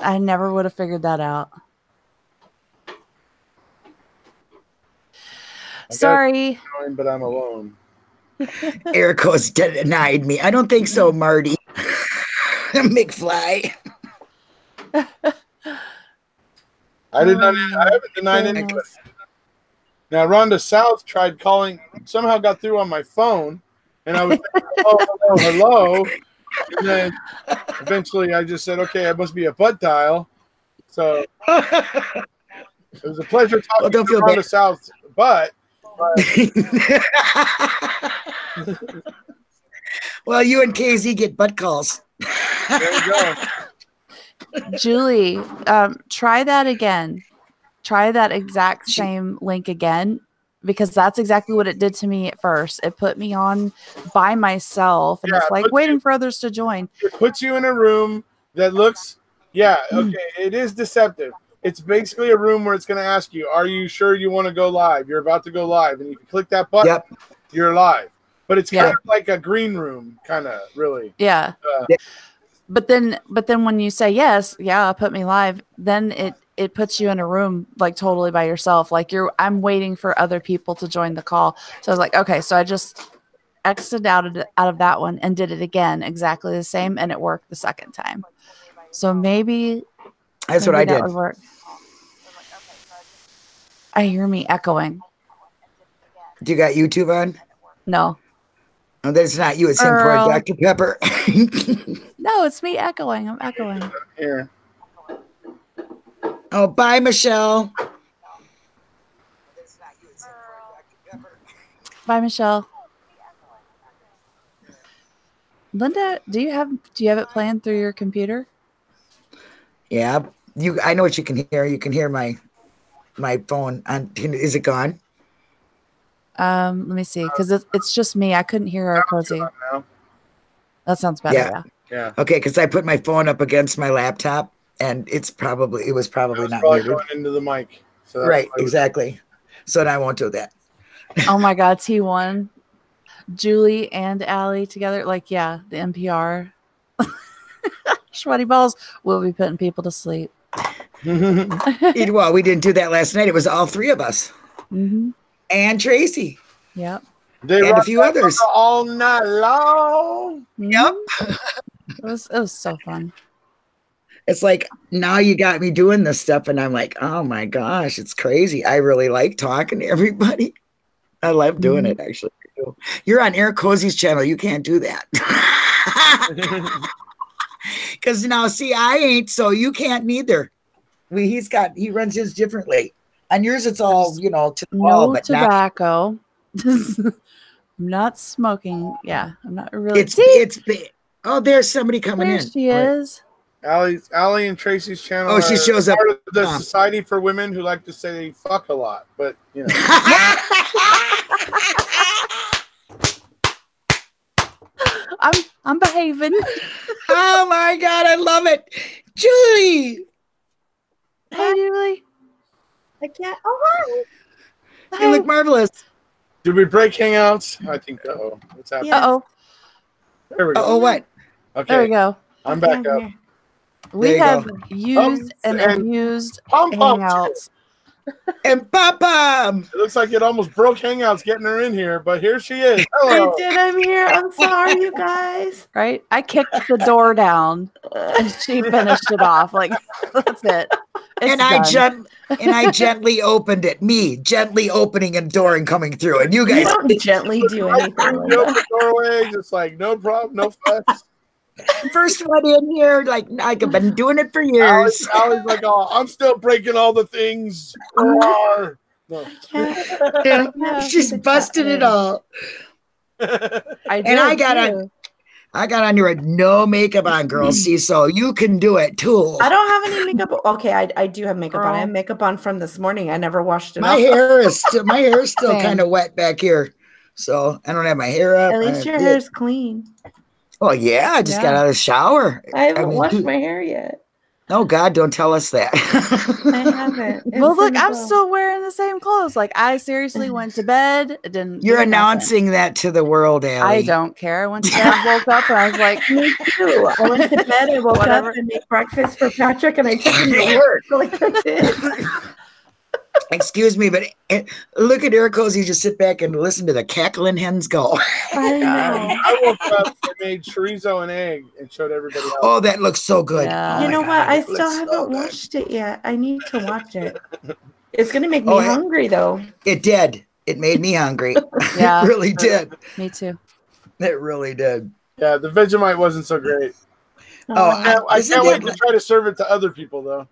I never would have figured that out. Sorry. But I'm alone. Erekose denied me. I don't think so, Marty. McFly. I haven't denied anybody. Now, Rhonda South tried calling, somehow got through on my phone, and I was like, hello. And then eventually I just said, okay, I must be a butt dial. So it was a pleasure talking to Rhonda South, but well, you and KZ get butt calls. There you go. Julie, try that again. Try that exact same link again, because that's exactly what it did to me at first. It put me on by myself, and it's like waiting for others to join. It puts you in a room that looks, it is deceptive. It's basically a room where it's going to ask you, are you sure you want to go live? You're about to go live. And you can click that button. Yep. You're live. But it's kind of like a green room, kind of, really. Yeah. But then when you say yes, put me live, then it puts you in a room like totally by yourself. Like I'm waiting for other people to join the call. So I was like, okay, so I just exited out of that one and did it again, exactly the same, and it worked the second time. So maybe that's what I did. Would work. I hear me echoing. Do you got YouTube on? No. Oh, that's not you. It's him for Dr. Pepper. No, it's me echoing. I'm echoing. Here. Oh, bye, Michelle. Bye, Michelle. Linda, do you have it playing through your computer? Yeah. I know what you can hear. You can hear my phone on. Is it gone? Let me see, because it's just me. I couldn't hear Erekose. That sounds better. Yeah. Yeah. Okay, because I put my phone up against my laptop, and it was probably not muted. Going into the mic. So Right, exactly. So now I won't do that. Oh my God, T1, Julie and Allie together. Like, yeah, the NPR. Sweaty balls will be putting people to sleep. Well, we didn't do that last night. It was all three of us. Mm-hmm. And Tracey. Yep. And a few others. All night long. Yep. It was so fun. It's like, now you got me doing this stuff, and I'm like, oh my gosh, it's crazy. I really like talking to everybody. I love doing it, actually. You're on Erekose's channel. You can't do that. Because now, see, I ain't, so you can't neither. He runs his differently. On yours, it's all, to the wall. But tobacco. I'm not smoking. Yeah, I'm not really. It's big. Oh, there's somebody coming in. She is. Allie and Tracey's channel. Oh, she shows up. Part of the Society for Women who like to say they fuck a lot, but I'm behaving. Oh my God, I love it, Julie. Hey, Julie. I can't. Oh, hi. You look marvelous. Did we break Hangouts? I think so. What's happening? There we go. Oh, what? Okay. There we go. I'm back up. We have used and abused Hangouts. And Papa. It looks like it almost broke Hangouts getting her in here, but here she is. Hello. I did. I'm here. I'm sorry, you guys. Right? I kicked the door down and she finished it off. Like, that's it. It's done. I gently opened it. Me gently opening a door and coming through. And you guys don't gently do anything. You open the doorway, just like no problem, no fuss. First one in here, like I've been doing it for years. Allie's like, oh, I'm still breaking all the things. No. Yeah, she's busting it all. I got on here with no makeup on, girls. See, so you can do it too. I don't have any makeup. Okay, I do have makeup on. I have makeup on from this morning. I never washed it. My hair is still kind of wet back here, so I don't have my hair up. At least your hair is clean. Oh yeah, I just got out of the shower. I haven't washed my hair yet. Oh God, don't tell us that. I haven't. Well, look, I'm still wearing the same clothes. Like, I seriously went to bed. You're announcing that to the world, Allie. I don't care. I went to bed, woke up, and I was like, me too. I went to bed, I woke up and made breakfast for Patrick, and I took him to work. Like, that's it. Excuse me, but look at Erekose. You just sit back and listen to the cackling hens go. I know. I woke up and made chorizo and egg and showed everybody else. Oh, that looks so good. Yeah. Oh you know God, what? I still haven't watched it yet. I need to watch it. It's going to make me hungry, though. It did. It made me hungry. Yeah, it really did. Me too. It really did. Yeah, the Vegemite wasn't so great. I can't wait to try to serve it to other people, though.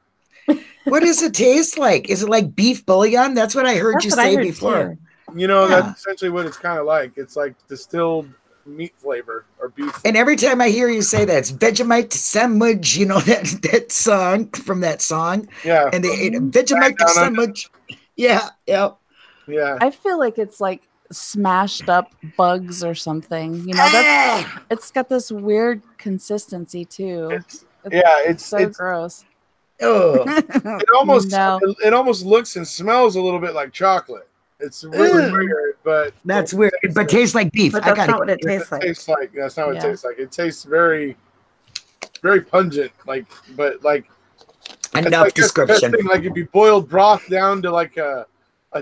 What does it taste like? Is it like beef bouillon? That's what I heard you say before. Too. That's essentially what it's kind of like. It's like distilled meat flavor or beef. And every time I hear you say that, it's Vegemite sandwich. You know that song from that song? Yeah. And they ate Vegemite sandwich. Yeah. Yep. Yeah. I feel like it's like smashed up bugs or something. It's got this weird consistency too. It's so gross. Oh, it almost looks and smells a little bit like chocolate. It's really weird, but that's weird. But tastes like beef. But that's not what it tastes like. That's not what it tastes like. It tastes very, very pungent. Enough description. Like it'd be boiled broth down to like a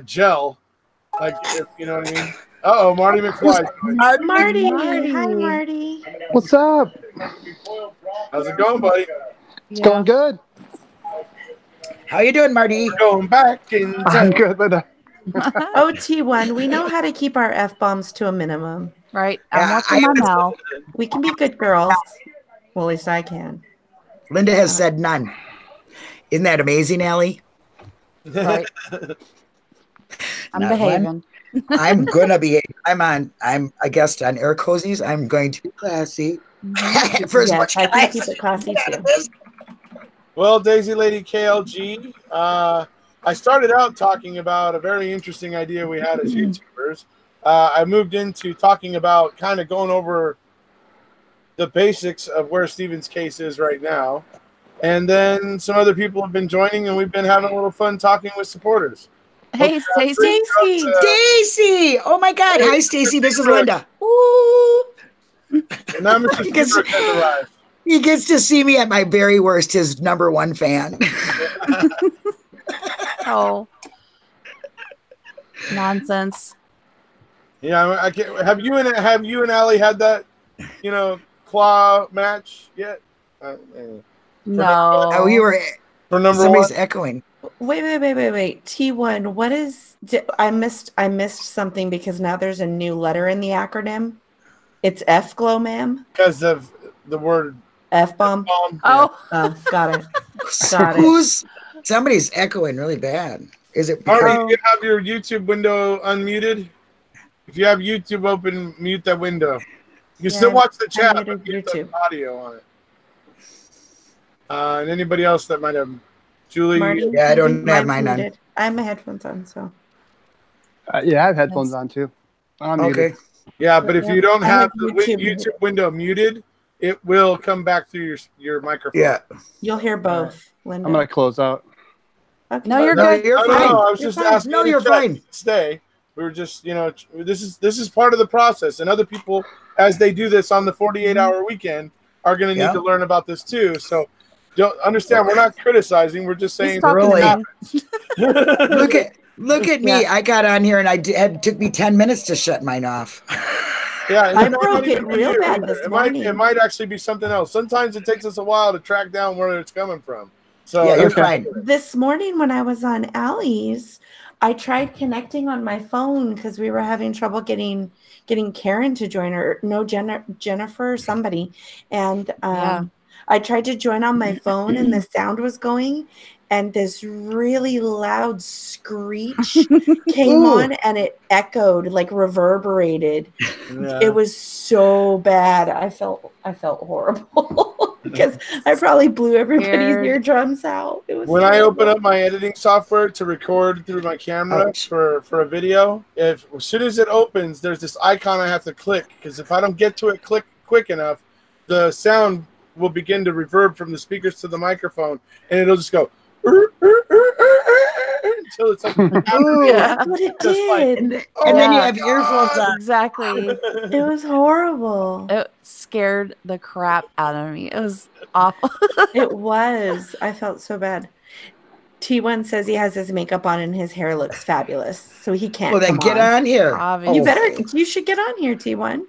gel. Like you know what I mean? Uh-oh, Marty McFly. Marty. Hi, Marty. What's up? How's it going, buddy? It's going good. How you doing, Marty? Going back in time. I'm good, but T1, we know how to keep our F-bombs to a minimum. Right. I'm watching my mouth. We can be good girls. Well, at least I can. Linda has said none. Isn't that amazing, Allie? Right. I'm behaving. I'm gonna behave. I'm a guest on Erekose's. I'm going to be classy. For as much I can keep it classy too. Well, Daisy Lady KLG, I started out talking about a very interesting idea we had as YouTubers. I moved into talking about kind of going over the basics of where Steven's case is right now. And then some other people have been joining, and we've been having a little fun talking with supporters. Hey, Stacey. Stacy! Oh my God! Hi, Stacy. This is Linda. Ooh. And now Mr. Stewart has arrived. He gets to see me at my very worst. His number one fan. Oh, nonsense. Yeah, I can't. Have you and Allie had that, claw match yet? No. Oh, you were. For number Somebody's one. echoing. Wait. T1, what is, I missed something because now there's a new letter in the acronym. It's F-glow, ma'am. Because of the word F-bomb. Oh, Got it. Got it. Somebody's echoing really bad. Is it? Marty, you have your YouTube window unmuted? If you have YouTube open, mute that window. You can still watch the chat, but mute the audio on it. And anybody else that might have, Julie? Marty, I don't have mine on. I have my headphones on, so. Yeah, I have headphones on too. I'm muted. Yeah, but if you don't have the YouTube window muted, it will come back through your microphone. Yeah. You'll hear both, Linda. I'm going to close out. Okay. no, you're good. You're fine. No, I was just asking. No, you're fine. Stay. We were just, this is part of the process, and other people, as they do this on the 48-hour weekend, are going to need to learn about this too. So, don't understand. We're not criticizing. We're just saying. Really. Look at me. I got on here and it took me 10 minutes to shut mine off. Yeah, I broke it real bad this morning. It might actually be something else. Sometimes it takes us a while to track down where it's coming from. So yeah, you're fine. This morning when I was on Allie's, I tried connecting on my phone because we were having trouble getting Karen to join, or Jennifer or somebody, and I tried to join on my phone and the sound was going, and this really loud screech came on and it echoed, like reverberated. Yeah. It was so bad. I felt horrible because I probably blew everybody's eardrums out. It was when I open up my editing software to record through my camera for a video, as soon as it opens, there's this icon I have to click, because if I don't get to it quick enough, the sound will begin to reverb from the speakers to the microphone, and it'll just go until it's like, that's what it did. And then you have earphones on. Exactly. It was horrible. It scared the crap out of me. It was awful. It was. I felt so bad. T1 says he has his makeup on and his hair looks fabulous, so he can't. Well, then get on here. Obviously. You should get on here, T1.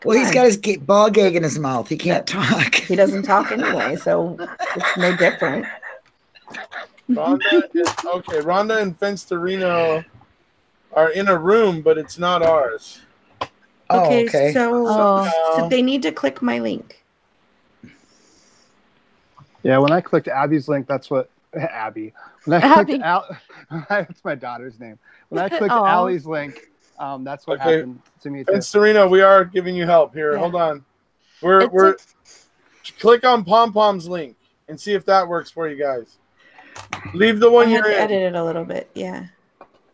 Well, he's got his ball gag in his mouth. He can't talk. He doesn't talk anyway, so it's no different. Rhonda and Fence to Reno are in a room, but it's not ours. Okay. So they need to click my link. Yeah, when I clicked Abby's link, that's what Abby. When I clicked that's my daughter's name. When I clicked Allie's link, that's what happened to me too. Fence to Reno, we are giving you help here. Yeah. Hold on. We're click on Pom Pom's link and see if that works for you guys. Leave the one you're in. Edit it a little bit, yeah.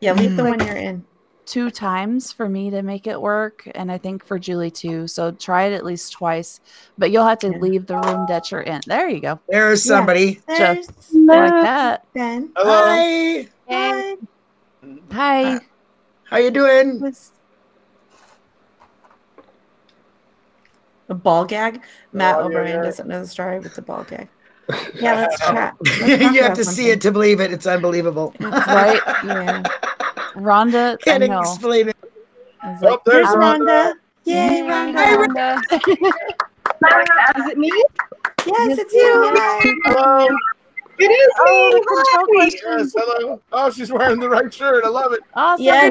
Yeah, leave the one you're in. 2 times for me to make it work, and I think for Julie too. So try it at least twice, but you'll have to leave the room that you're in. There you go. There's somebody. Just like that. Ben. Hello. Hi. Hi. How you doing? A ball gag? Matt O'Brien doesn't know the story with the ball gag. Yeah, let's chat. You have to see it to believe it. It's unbelievable. That's right. Yeah. Rhonda, can't explain it. Like, there's Rhonda. Yay, Rhonda. Hi, Rhonda. Is it me? Yes, it's you. Hello. It is me. Yes, hello. Oh, she's wearing the right shirt. I love it. Awesome. Yeah.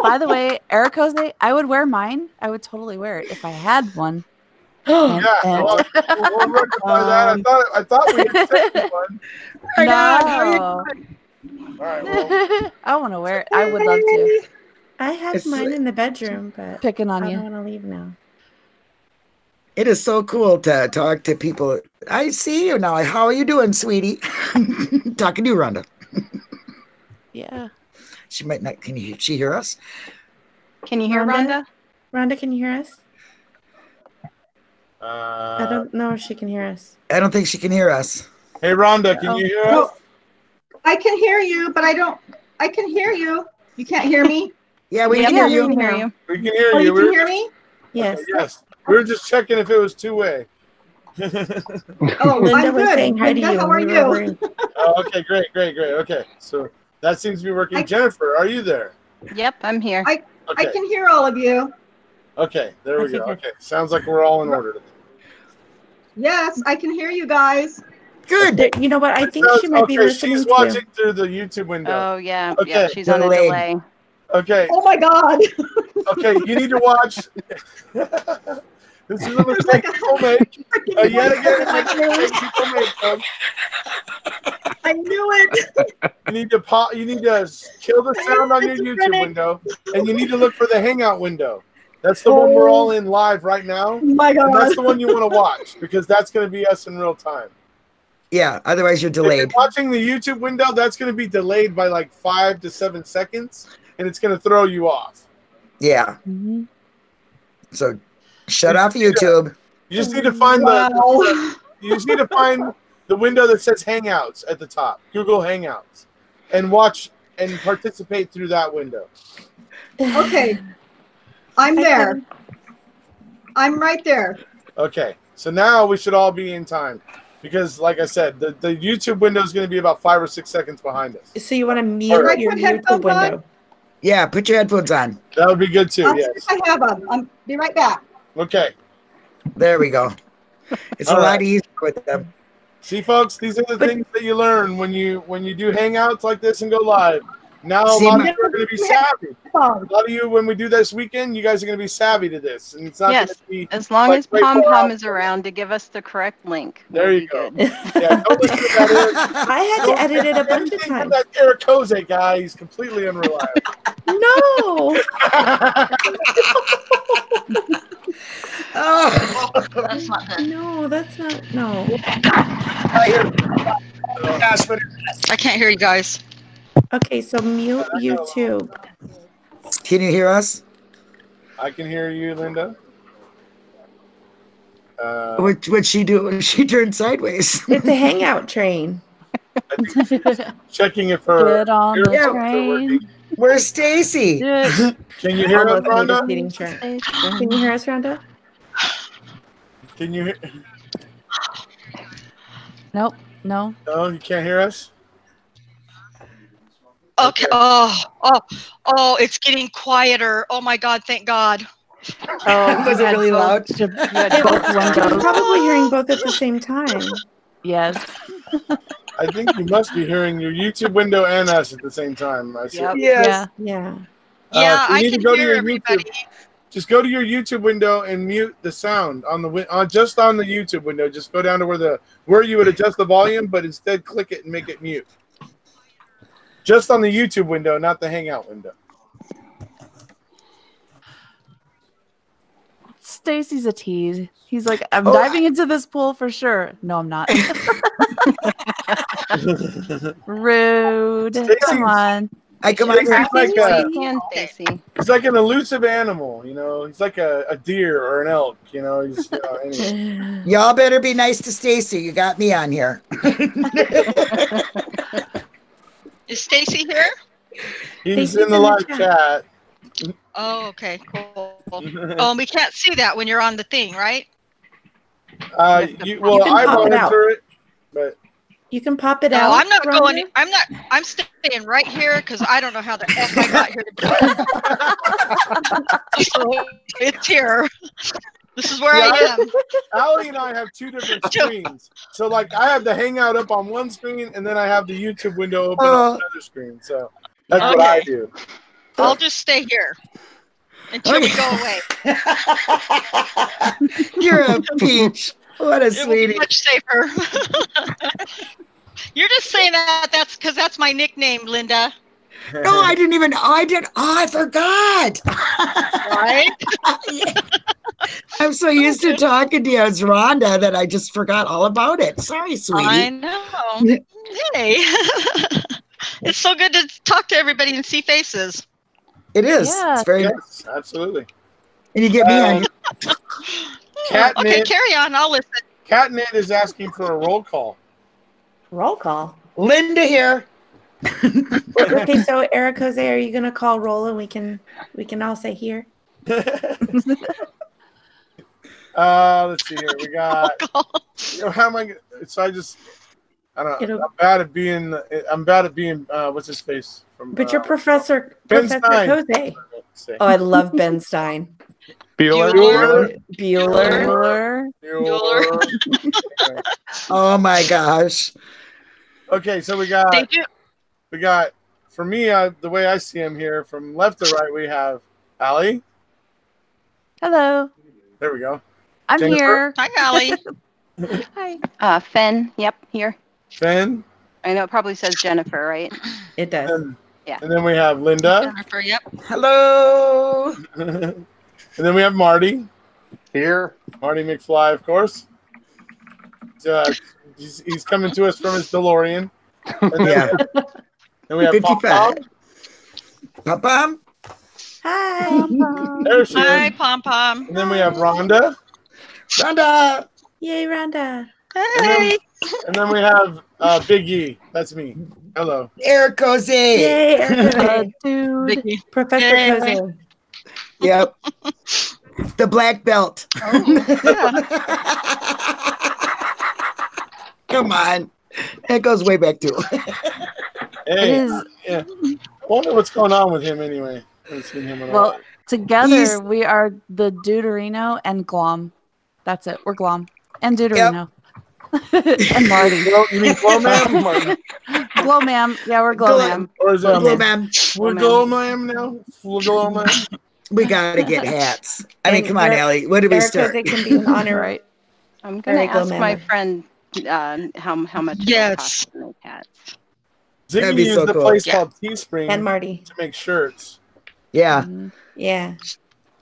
By the way, Erekose, I would wear mine. I would totally wear it if I had one. We'll rectify that. I thought we had taken one. No. All right, well. I want to wear it. I would love to. I have mine in the bedroom, but picking on I you. don't want to leave now. It is so cool to talk to people. I see you now. How are you doing, sweetie? Talking to you, Rhonda. Yeah. She might not. Can she hear us? Can you hear Rhonda? Rhonda, can you hear us? I don't know if she can hear us. I don't think she can hear us. Hey, Rhonda, can you hear us? Oh, I can hear you, but I can hear you. You can't hear me? Yeah, we Yeah, can hear we you. can hear you. We can hear Oh, you. you can hear me? Yes. Okay, yes. We were just checking if it was two-way. Oh, Linda I'm was good. saying hi to Linda, you. how are We were you? worried. Oh, okay, great. Okay, so that seems to be working. Jennifer, are you there? Yep, I'm here. I Okay, can hear all of you. okay, there we Okay, go. good. Okay, sounds like we're all in order. Yes, I can hear you guys. Good. There- you know what? I think she might be Okay, listening she's to. watching through the YouTube window. Oh yeah, Okay. yeah, she's on a Delayed. delay. Okay, Oh my God. okay, you need to watch. This is a mistake people make. Yet again, a mistake people make, folks. I knew it. You need to You need to kill the sound on your YouTube window, and you need to look for the Hangout window. That's the one we're all in live right now. Oh my And that's God. the one you want to watch because that's going to be us in real time. Yeah, otherwise you're If you're delayed. watching the YouTube window, that's going to be delayed by like 5 to 7 seconds, and it's going to throw you off. Yeah. Mm-hmm. So shut off YouTube. You just need to find you just need to find the window that says Hangouts at the top, Google Hangouts, and watch and participate through that window. Okay. I'm there. I'm right there. Okay, so now we should all be in time because, like I said, the YouTube window is going to be about 5 or 6 seconds behind us. So you want to mute Right. your Put YouTube headphones window? Yeah, put your headphones on. That would be good too. I'll see Yes. if I have them. I'll be right back. Okay. There we go. It's All a lot right. easier with them. See, folks, these are the things that you learn when you do Hangouts like this and go live. Now a See, lot of my- you are going to be savvy. A lot of you, when we do this weekend, you guys are going to be savvy to this, and it's not going Yes, to be. as long like as way Pom far Pom off. is around to give us the correct link. There we'll you be go. good. Yeah, don't listen to that. I had to edit it a bunch of Anything from times. that Erekose guy, he's completely unreliable. No. Oh, That's not good. No, that's not. No. gosh, what- I can't hear you guys. Okay, so mute YouTube. Can you hear us? I can hear you, Linda. What'd she do? She turned sideways. It's a hangout train. Checking if her Get on the earphones are train. working. Where's Stacy? Do it. Can you hear us, Almost made us Rhonda? eating shrimp. Can you hear us, Rhonda? Can you hear? Nope. No. No, you can't hear us. Okay. Oh, it's getting quieter. Oh my God, thank God. Oh, Was it really loud? You had You're both windows. probably hearing both at the same time. Yes. I think you must be hearing your YouTube window and us at the same time. I see. Yep. Yes. Yeah. Yeah, you I need to can go to hear your everybody. YouTube. Just go to your YouTube window and mute the sound on the just on the YouTube window. Just go down to where you would adjust the volume, but instead click it and make it mute. Just on the YouTube window, not the Hangout window. Stacy's a tease. He's like, I'm diving into this pool for sure. No, I'm not. Rude. Come on. I come on. He's like Stacy. he's like an elusive animal, you know. He's like a deer or an elk, you know. He's, anyway. Y'all better be nice to Stacy. You got me on here. Is Stacy here? He's Stacy's in the in the live chat. chat. Oh, okay, cool. We can't see that when you're on the thing, right? Well, can I pop it out. monitor it, but You can pop it No, out. I'm not Rhonda. going. I'm staying right here because I don't know how the F I got here to do it. So it's here. This is where I am. Allie and I have two different screens. So, like, I have the Hangout up on one screen, and then I have the YouTube window open on another screen. So that's what I do. I'll just stay here until we go away. You're a peach. What a It will be sweetie. much safer. You're just saying that's because that's my nickname, Linda. No, I didn't even. I forgot. Right? I'm so used to talking to you as Rhonda that I just forgot all about it. Sorry, sweetie. I know. Hey. It's so good to talk to everybody and see faces. It is. Yeah. It's very nice. Yes, absolutely. And you get me on. Okay, carry on. I'll listen. Catnit is asking for a roll call. Roll call. Linda here. Okay, so Erekose, are you gonna call roll and we can all say here? Let's see here. We got. How am I? So I don't know. I'm bad at being. What's his face? But you're Professor Ben Stein. Kose. Oh, I love Ben Stein. Bueller. Oh my gosh. Okay, so we got. Thank you. We got. For me, the way I see him here, from left to right, we have Allie. Hello. There we go. I'm Jennifer? here. Hi, Allie. Hi. Fen. Yep, here. Fen. I know it probably says Jennifer, right? It does. Yeah. And then we have Linda. Jennifer, yep. Hello. And then we have Marty. Here. Marty McFly, of course. He's coming to us from his DeLorean. And then, then we have 55. Pom-pom. Hi. There she Hi, is. Pom Pom. And then we have Rhonda. Rhonda. Yay, Rhonda. Hey. And then we have Big E. That's me. Hello. Erekose. Yay, Erekose. Dude. Vicky. Professor Yay. Kose. Yep. The black belt. Come on. That goes way back too. Hey. It is- Yeah. I wonder what's going on with him anyway. I haven't seen him at all. Well, together we are the Deuterino and Glom. That's it. We're Glom and Deuterino. And Marty. You mean Glow Ma'am? Glow Ma'am. Yeah, we're Glow Ma'am. Or is it Glow Ma'am. We're Glow Ma'am now? Glow Ma'am? We gotta get hats. I mean, come on, Allie. Where did we start? Erekose can be an honor. Right. I'm gonna Very good, ask my Mama. friend how much it Yes. costs to make hats. That'd Ziggy be used so the cool. place Yeah. called Teespring And Marty. to make shirts. Yeah. Yeah.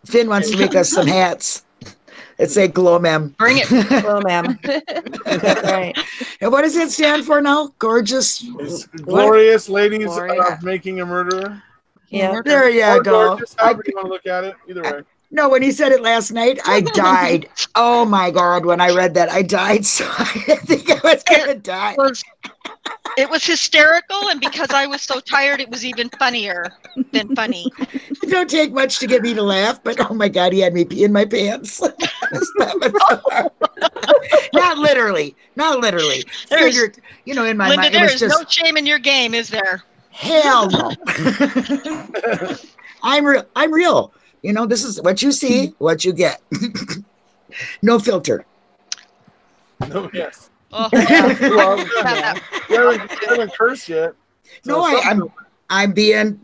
Finn wants to make us some hats that say Glow Ma'am. Bring it. Hello, ma'am. Right. And what does it stand for now? Gorgeous. It's glorious ladies Glorious. of making a murderer. Yeah. There you Or go. gorgeous, however you want to look at it. Either way. No, when he said it last night, I died. Oh my God, when I read that, I died. So I think I was going to die. It was hysterical, and because I was so tired, it was even funnier than funny. It don't take much to get me to laugh, but oh my God, he had me pee in my pants. Not literally. Not literally. There's- Figured, in my Linda, mind, it there was is just, no shame in your game, is there? hell no. I'm real. I'm real. This is what you see, what you get. No filter. No, yes. Oh, Well, yeah. you haven't cursed yet. No, I'm being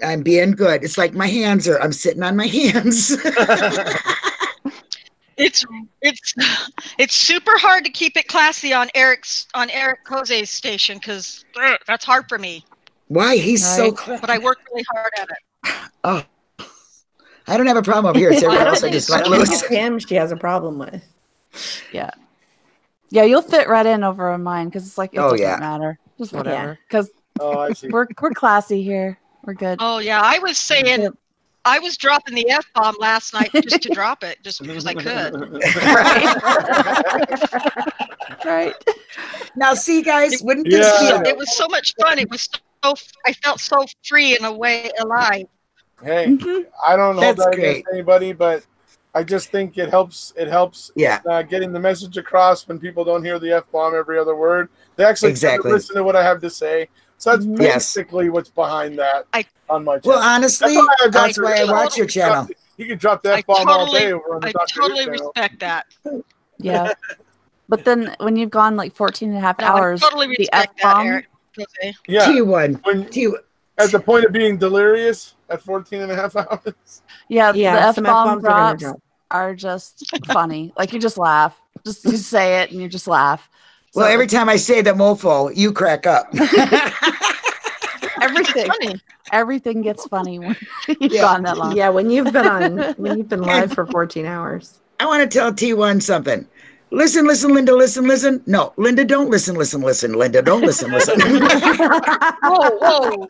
good. It's like I'm sitting on my hands. It's super hard to keep it classy on Eric Kose's station because that's hard for me. Why? He's so Right. clever. But I work really hard at it. Oh, I don't have a problem over here. It's everyone else I just let loose. It's him she has a problem with. Yeah. Yeah, you'll fit right in over mine because it's like it Oh, doesn't yeah. matter. Just whatever. Because Oh, I see. we're classy here. We're good. Oh yeah, I was saying Yep. I was dropping the F-bomb last night just to drop it, just because I could. Right. Now, see, guys, wouldn't this Yeah. be It was so much fun. It was so I felt so free in a way, alive. Hey, Mhm. I don't hold That's that great. against anybody, but I just think it helps. It helps Yeah. getting the message across when people don't hear the F-bomb every other word. They actually Exactly. listen to what I have to say. So that's Mhm. Yes. basically what's behind that I- on my channel. Well, honestly, that's why I watch your channel. You can drop the I F-bomb all totally- day over on the I Dr. Who totally channel. respect that. Yeah. But then when you've gone like 14 and a half No, hours, I totally the respect that, F-bomb, Eric. Okay. Yeah. T1. When, T1. at the point of being delirious at 14 and a half hours. yeah, Yeah, the some F-bomb F-bombs are gonna drops drop. are just funny. Like you just laugh. Just you say it and you just laugh. Well, So every time I say the mofo, you crack up. everything, Funny. everything gets funny when you've Yeah. gone that long. Yeah, when you've been live for 14 hours. I want to tell T1 something. Listen, Linda, listen. No, Linda, don't listen. Linda, don't listen. Whoa.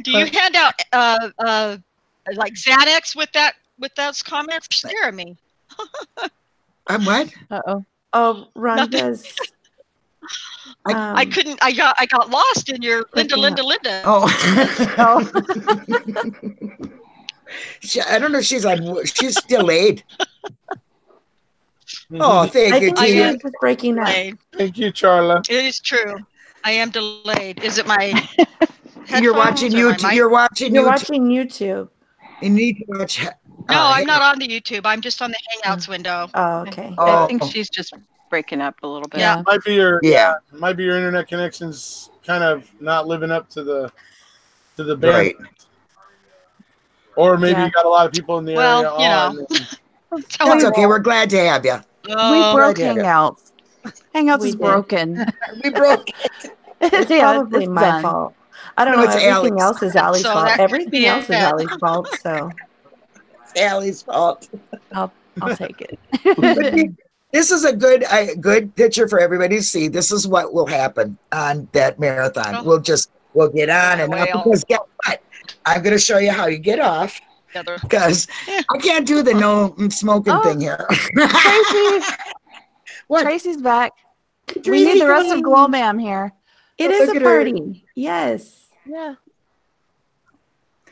Do you hand out like Xanax with those comments? You're scaring me. I'm what? Uh-oh. Oh, Rhonda's. I couldn't. I got lost in your Linda. Oh. Oh. I don't know if she's delayed. Oh, thank you, I think Tia. she's just breaking up. Thank you, Charla. It is true. I am delayed. Is it my You're watching YouTube. You're watching YouTube. You need to watch. No, I'm not on the YouTube. I'm just on the Hangouts window. Oh, okay. I think she's just breaking up a little bit. Yeah. Might be your internet connection's kind of not living up to the band. Right. Or maybe you got a lot of people in the area on. That's okay. We're glad to have you. We broke Hangouts. Hangouts is broken. We broke it. It's probably my fault. I don't know. Everything else is Allie's fault. Everything else is Allie's fault. So it's Allie's fault. I'll take it. This is a good picture for everybody to see. This is what will happen on that marathon. We'll get on and up, because guess what? I'm going to show you how you get off, because I can't do the no smoking thing here. Tracy. What? Tracy's back. We need the rest of Glow Ma'am here. It is a party. Yes. Yeah.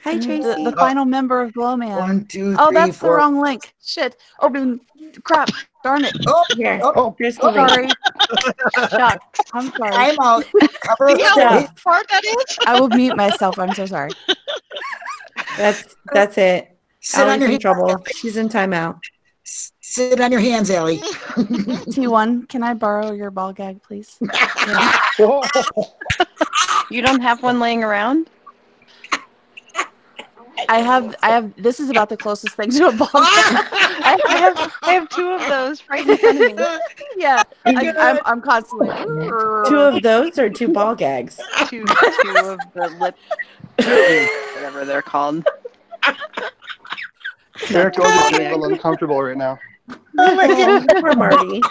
Hi, Tracy. The final member of Glow Ma'am. 1, 2, 3, oh, that's 4. the wrong link. Shit. Open. Crap. Darn it. Oh, here. Here's the sorry. I'm sorry. I'm out. Cover See how hard that is? I will mute myself. I'm so sorry. That's it. Sit on your in trouble. She's in timeout. Sit on your hands, Ellie. T1, can I borrow your ball gag, please? You don't have one laying around? I have. This is about the closest thing to a ball gag. I have two of those right in front of me. Yeah, I'm constantly. 2 of those or 2 ball gags? Two of the lip, whatever they're called. Erekose is a little uncomfortable right now. Oh my God, poor Marty.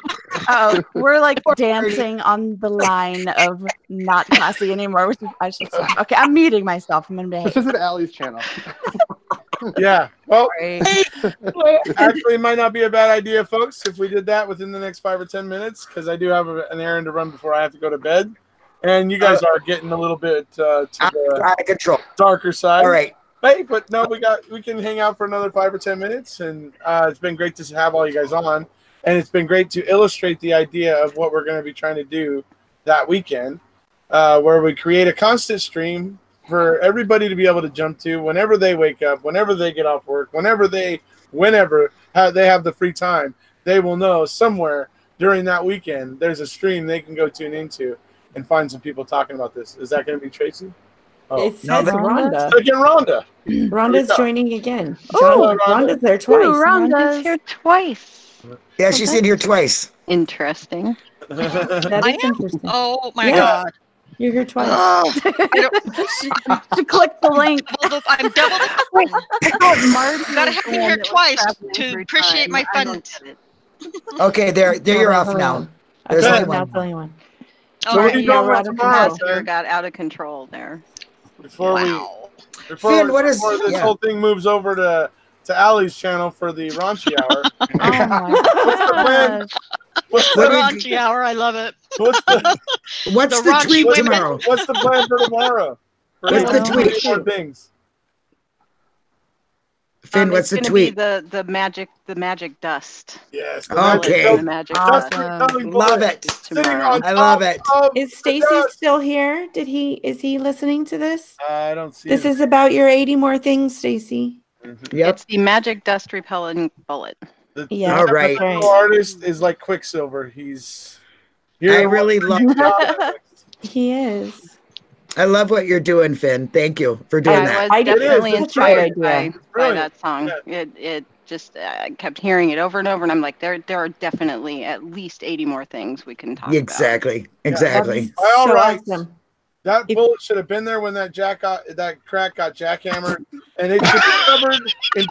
We're like dancing on the line of not classy anymore, which I should stop. Okay, I'm muting myself. I'm gonna behave. This is at Allie's channel. Yeah. Well, Right. actually, it might not be a bad idea, folks, if we did that within the next 5 or 10 minutes, because I do have an errand to run before I have to go to bed, and you guys are getting a little bit to the out of control. darker side. All right. Hey, but no, we can hang out for another 5 or 10 minutes, and it's been great to have all you guys on, and it's been great to illustrate the idea of what we're going to be trying to do that weekend, where we create a constant stream for everybody to be able to jump to whenever they wake up, whenever they get off work, whenever they have the free time. They will know somewhere during that weekend there's a stream they can go tune into and find some people talking about this. Is that going to be Tracy? Oh. It says Rhonda. Again, Rhonda. Rhonda's joining again. Rhonda's there twice. Rhonda's here twice. Yeah, she's in here twice. Interesting. That is interesting. Oh my God. You're here twice. She clicked the link. I'm double the Gotta have me here twice to appreciate my fun. Okay, there you're off now. There's only one. So what are you doing with tomorrow? Got out of control there. Before Finn, this whole thing moves over to Allie's channel for the raunchy hour. Oh my God. What's the raunchy hour? I love it. What's the tweet tomorrow? What's the plan for tomorrow? What's the tweet? More things. Finn, what's the tweet? Be the magic dust. Yes. Okay. The magic awesome. Love it. I love it. Is Stacy still here? Is he listening to this? I don't see. This is about your 80 more things, Stacy. Yep. It's the magic dust repellent bullet. All right. The artist is like Quicksilver. He's. I really love that. He is. I love what you're doing, Finn. Thank you for doing that. I was definitely inspired by that song. Yeah. It just I kept hearing it over and over, and I'm like, there are definitely at least 80 more things we can talk about. Exactly. All right. Awesome. That bullet should have been there when that crack got jackhammered, and it should be covered in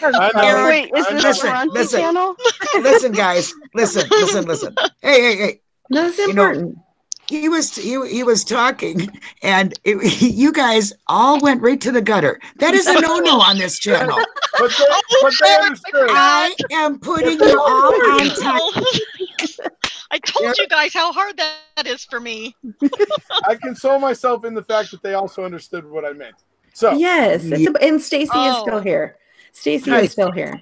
I know. Wait, is this a Raunchy channel? Listen, guys. Listen. Hey. No, it's important. he was talking, and you guys all went right to the gutter. That is a no-no on this channel. But they understood. I am putting you all on time. I told you guys how hard that is for me. I console myself in the fact that they also understood what I meant. So yes, and Stacy is still here. Stacy is still here.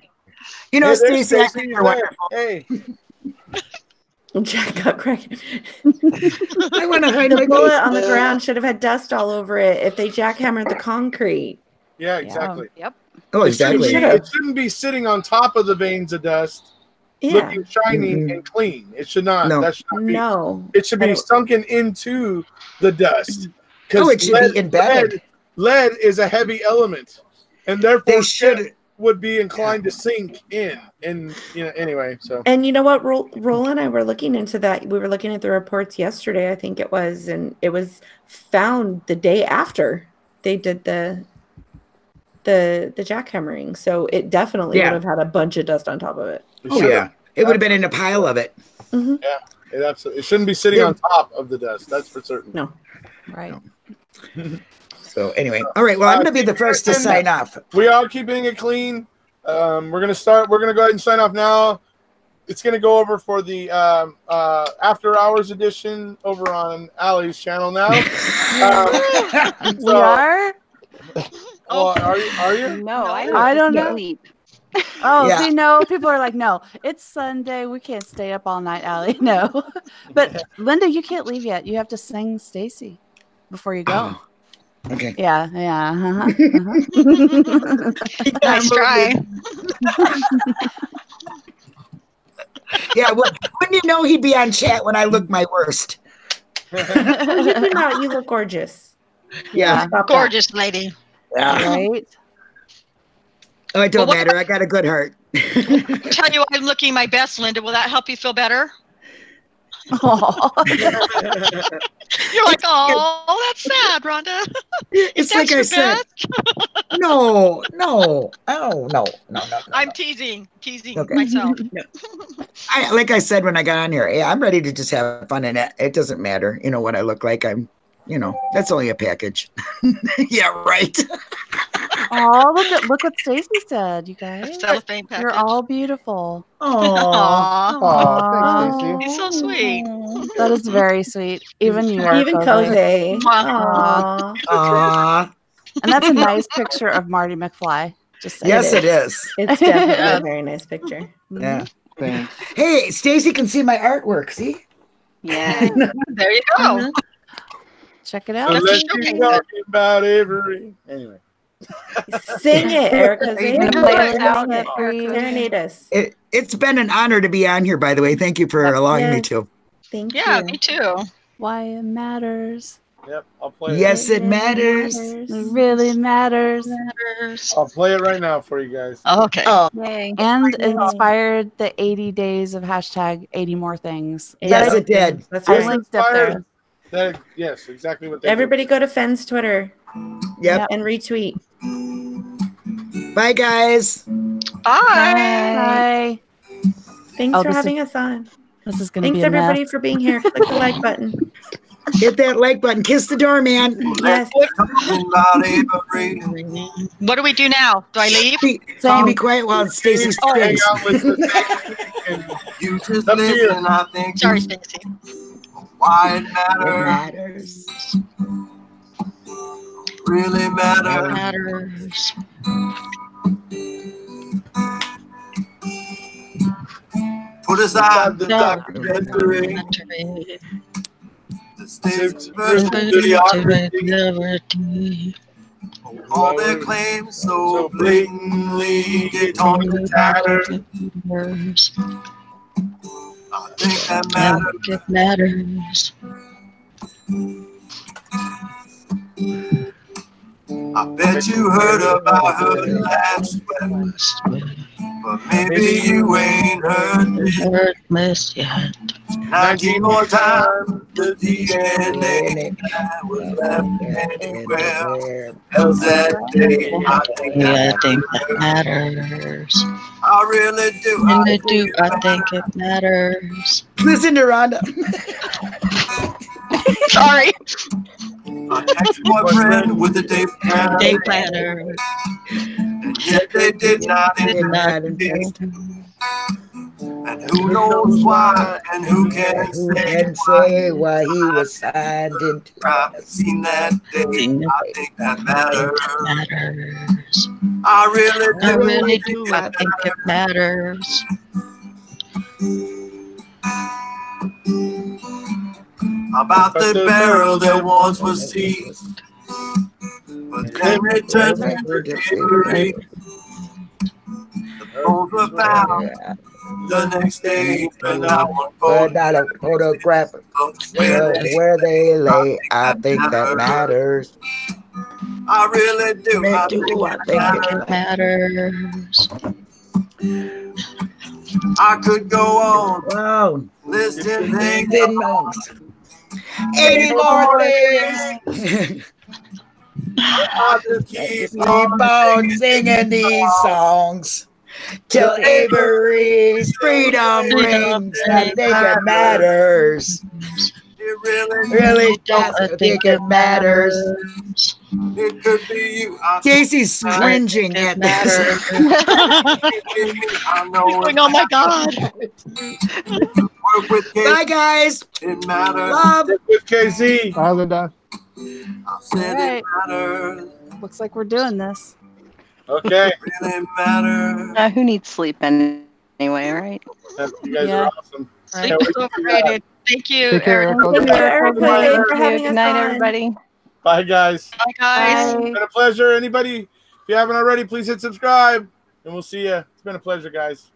You know, hey, Stacy, you're wonderful. Hey. Jack got cracking. I want to hide the my bullet face. on the ground should have had dust all over it if they jackhammered the concrete. Yeah, exactly. Yep. Oh, exactly. It shouldn't be sitting on top of the veins of dust, looking shiny and clean. It should not. No. That should not be. No. It should be sunken into the dust. Oh, it should be embedded. Lead is a heavy element, and therefore They should would be inclined to sink in. And anyway, so. And you know what, Roland and I were looking into that. We were looking at the reports yesterday, I think it was, and it was found the day after they did the jackhammering. So it definitely would have had a bunch of dust on top of it. Oh yeah, it would have been in a pile of it. Mm-hmm. Yeah, it shouldn't be sitting on top of the dust. That's for certain. No, right. No. So anyway, all right. Well, I'm going to be the first to sign off. We are keeping it clean. We're going to start. We're going to go ahead and sign off now. It's going to go over for the after hours edition over on Allie's channel now. We are. Well, are you? No, I don't know. Sleep. Oh, Yeah. see, no, people are like, no, it's Sunday. We can't stay up all night, Allie. No. But Linda, you can't leave yet. You have to sing Stacy before you go. Oh, okay. Yeah. Nice try. Yeah, well, wouldn't you know he'd be on chat when I look my worst? you came out. You look gorgeous. Yeah. Gorgeous lady. Yeah. Right. Oh, it don't Well, matter. I got a good heart. Tell you I'm looking my best, Linda. Will that help you feel better? Oh. You're like, oh, that's sad, Rhonda. It's like I said. No. Oh, no. I'm teasing Okay. myself. Like I said when I got on here, I'm ready to just have fun in it. It doesn't matter, what I look like. That's only a package. Yeah, right. Oh, look what Stacy said, you guys. Cellophane package. You're all beautiful. Thanks, Stacy. He's so sweet. That is very sweet. Even you are. Even Jose. Aww. And that's a nice picture of Marty McFly. Just saying. Yes, it is. It's definitely a very nice picture. Yeah. Thanks. Hey, Stacy can see my artwork. See? Yeah. There you go. Check it out. Unless you're talking about Avery. Anyway. Sing it, Erica. Sing it. Serenade Serenade us. It's been an honor to be on here, by the way. Thank you for allowing me to. Thank you. Yeah, me too. Why it matters. Yep, I'll play it. Yes, it matters. It really matters. I'll play it right now for you guys. Okay. Oh, Yay. And it inspired the 80 days of hashtag 80 more things. yes, it did. That's I right. linked up there. Yes, exactly what they Everybody go to Fenn's Twitter Yep. and retweet. Bye, guys. Bye. Bye. Thanks Oh, for this having us on. This is going to Thanks be a everybody mess. for being here. Click the like button. Hit that like button. Kiss the door, man. Yes. About Avery. What do we do now? Do I leave? Be quiet while Stacy's hang face. out with the You just Up to you. listen, I think. Sorry, Stacy. Why it matters. Really matters. Matters. Put aside the documentary. The state's version of mediocrity. All their claims so blatantly get torn to tatters. I think that matters. It matters. I bet you heard about her last week, but maybe you ain't heard This yet. 19 more times the DNA that was left anywhere else that day. I think that matters. I really do. I think it matters. Listen to Rhonda. Sorry. An ex-boyfriend with a day planner. Day planner. And yet they did not intend. And who knows why, and who can Who can say why he was signed into I've seen that day. I think that matters. Matters. I really I do. really do. I think it matters. About the barrel that once was seized, but then returned to delivery. The bones were found the next day, but not one but not a photograph of where they lay. I think that matters. I really do. I think It matters. I could go on. Wow. Listen, things. 80 more things. I just keep Keep on singing these songs till Avery's freedom rings. I think it matters. It Really does. I think it matters. It could be you. Casey's cringing at this. I know. Oh my God. Work with Casey. Bye, guys. It matters. Love. With KZ. Bye, Linda. I said Alright. it matters. Looks like we're doing this. Okay. It really matters. Who needs sleep anyway, right? You guys Yeah. are awesome. Sleep is overrated. Thank you, Take care, Eric. Erekose. Erica, thanks for having Good us night, on. everybody. Bye, guys. Bye, guys. Bye. It's been a pleasure. Anybody, if you haven't already, please hit subscribe. And we'll see you. It's been a pleasure, guys.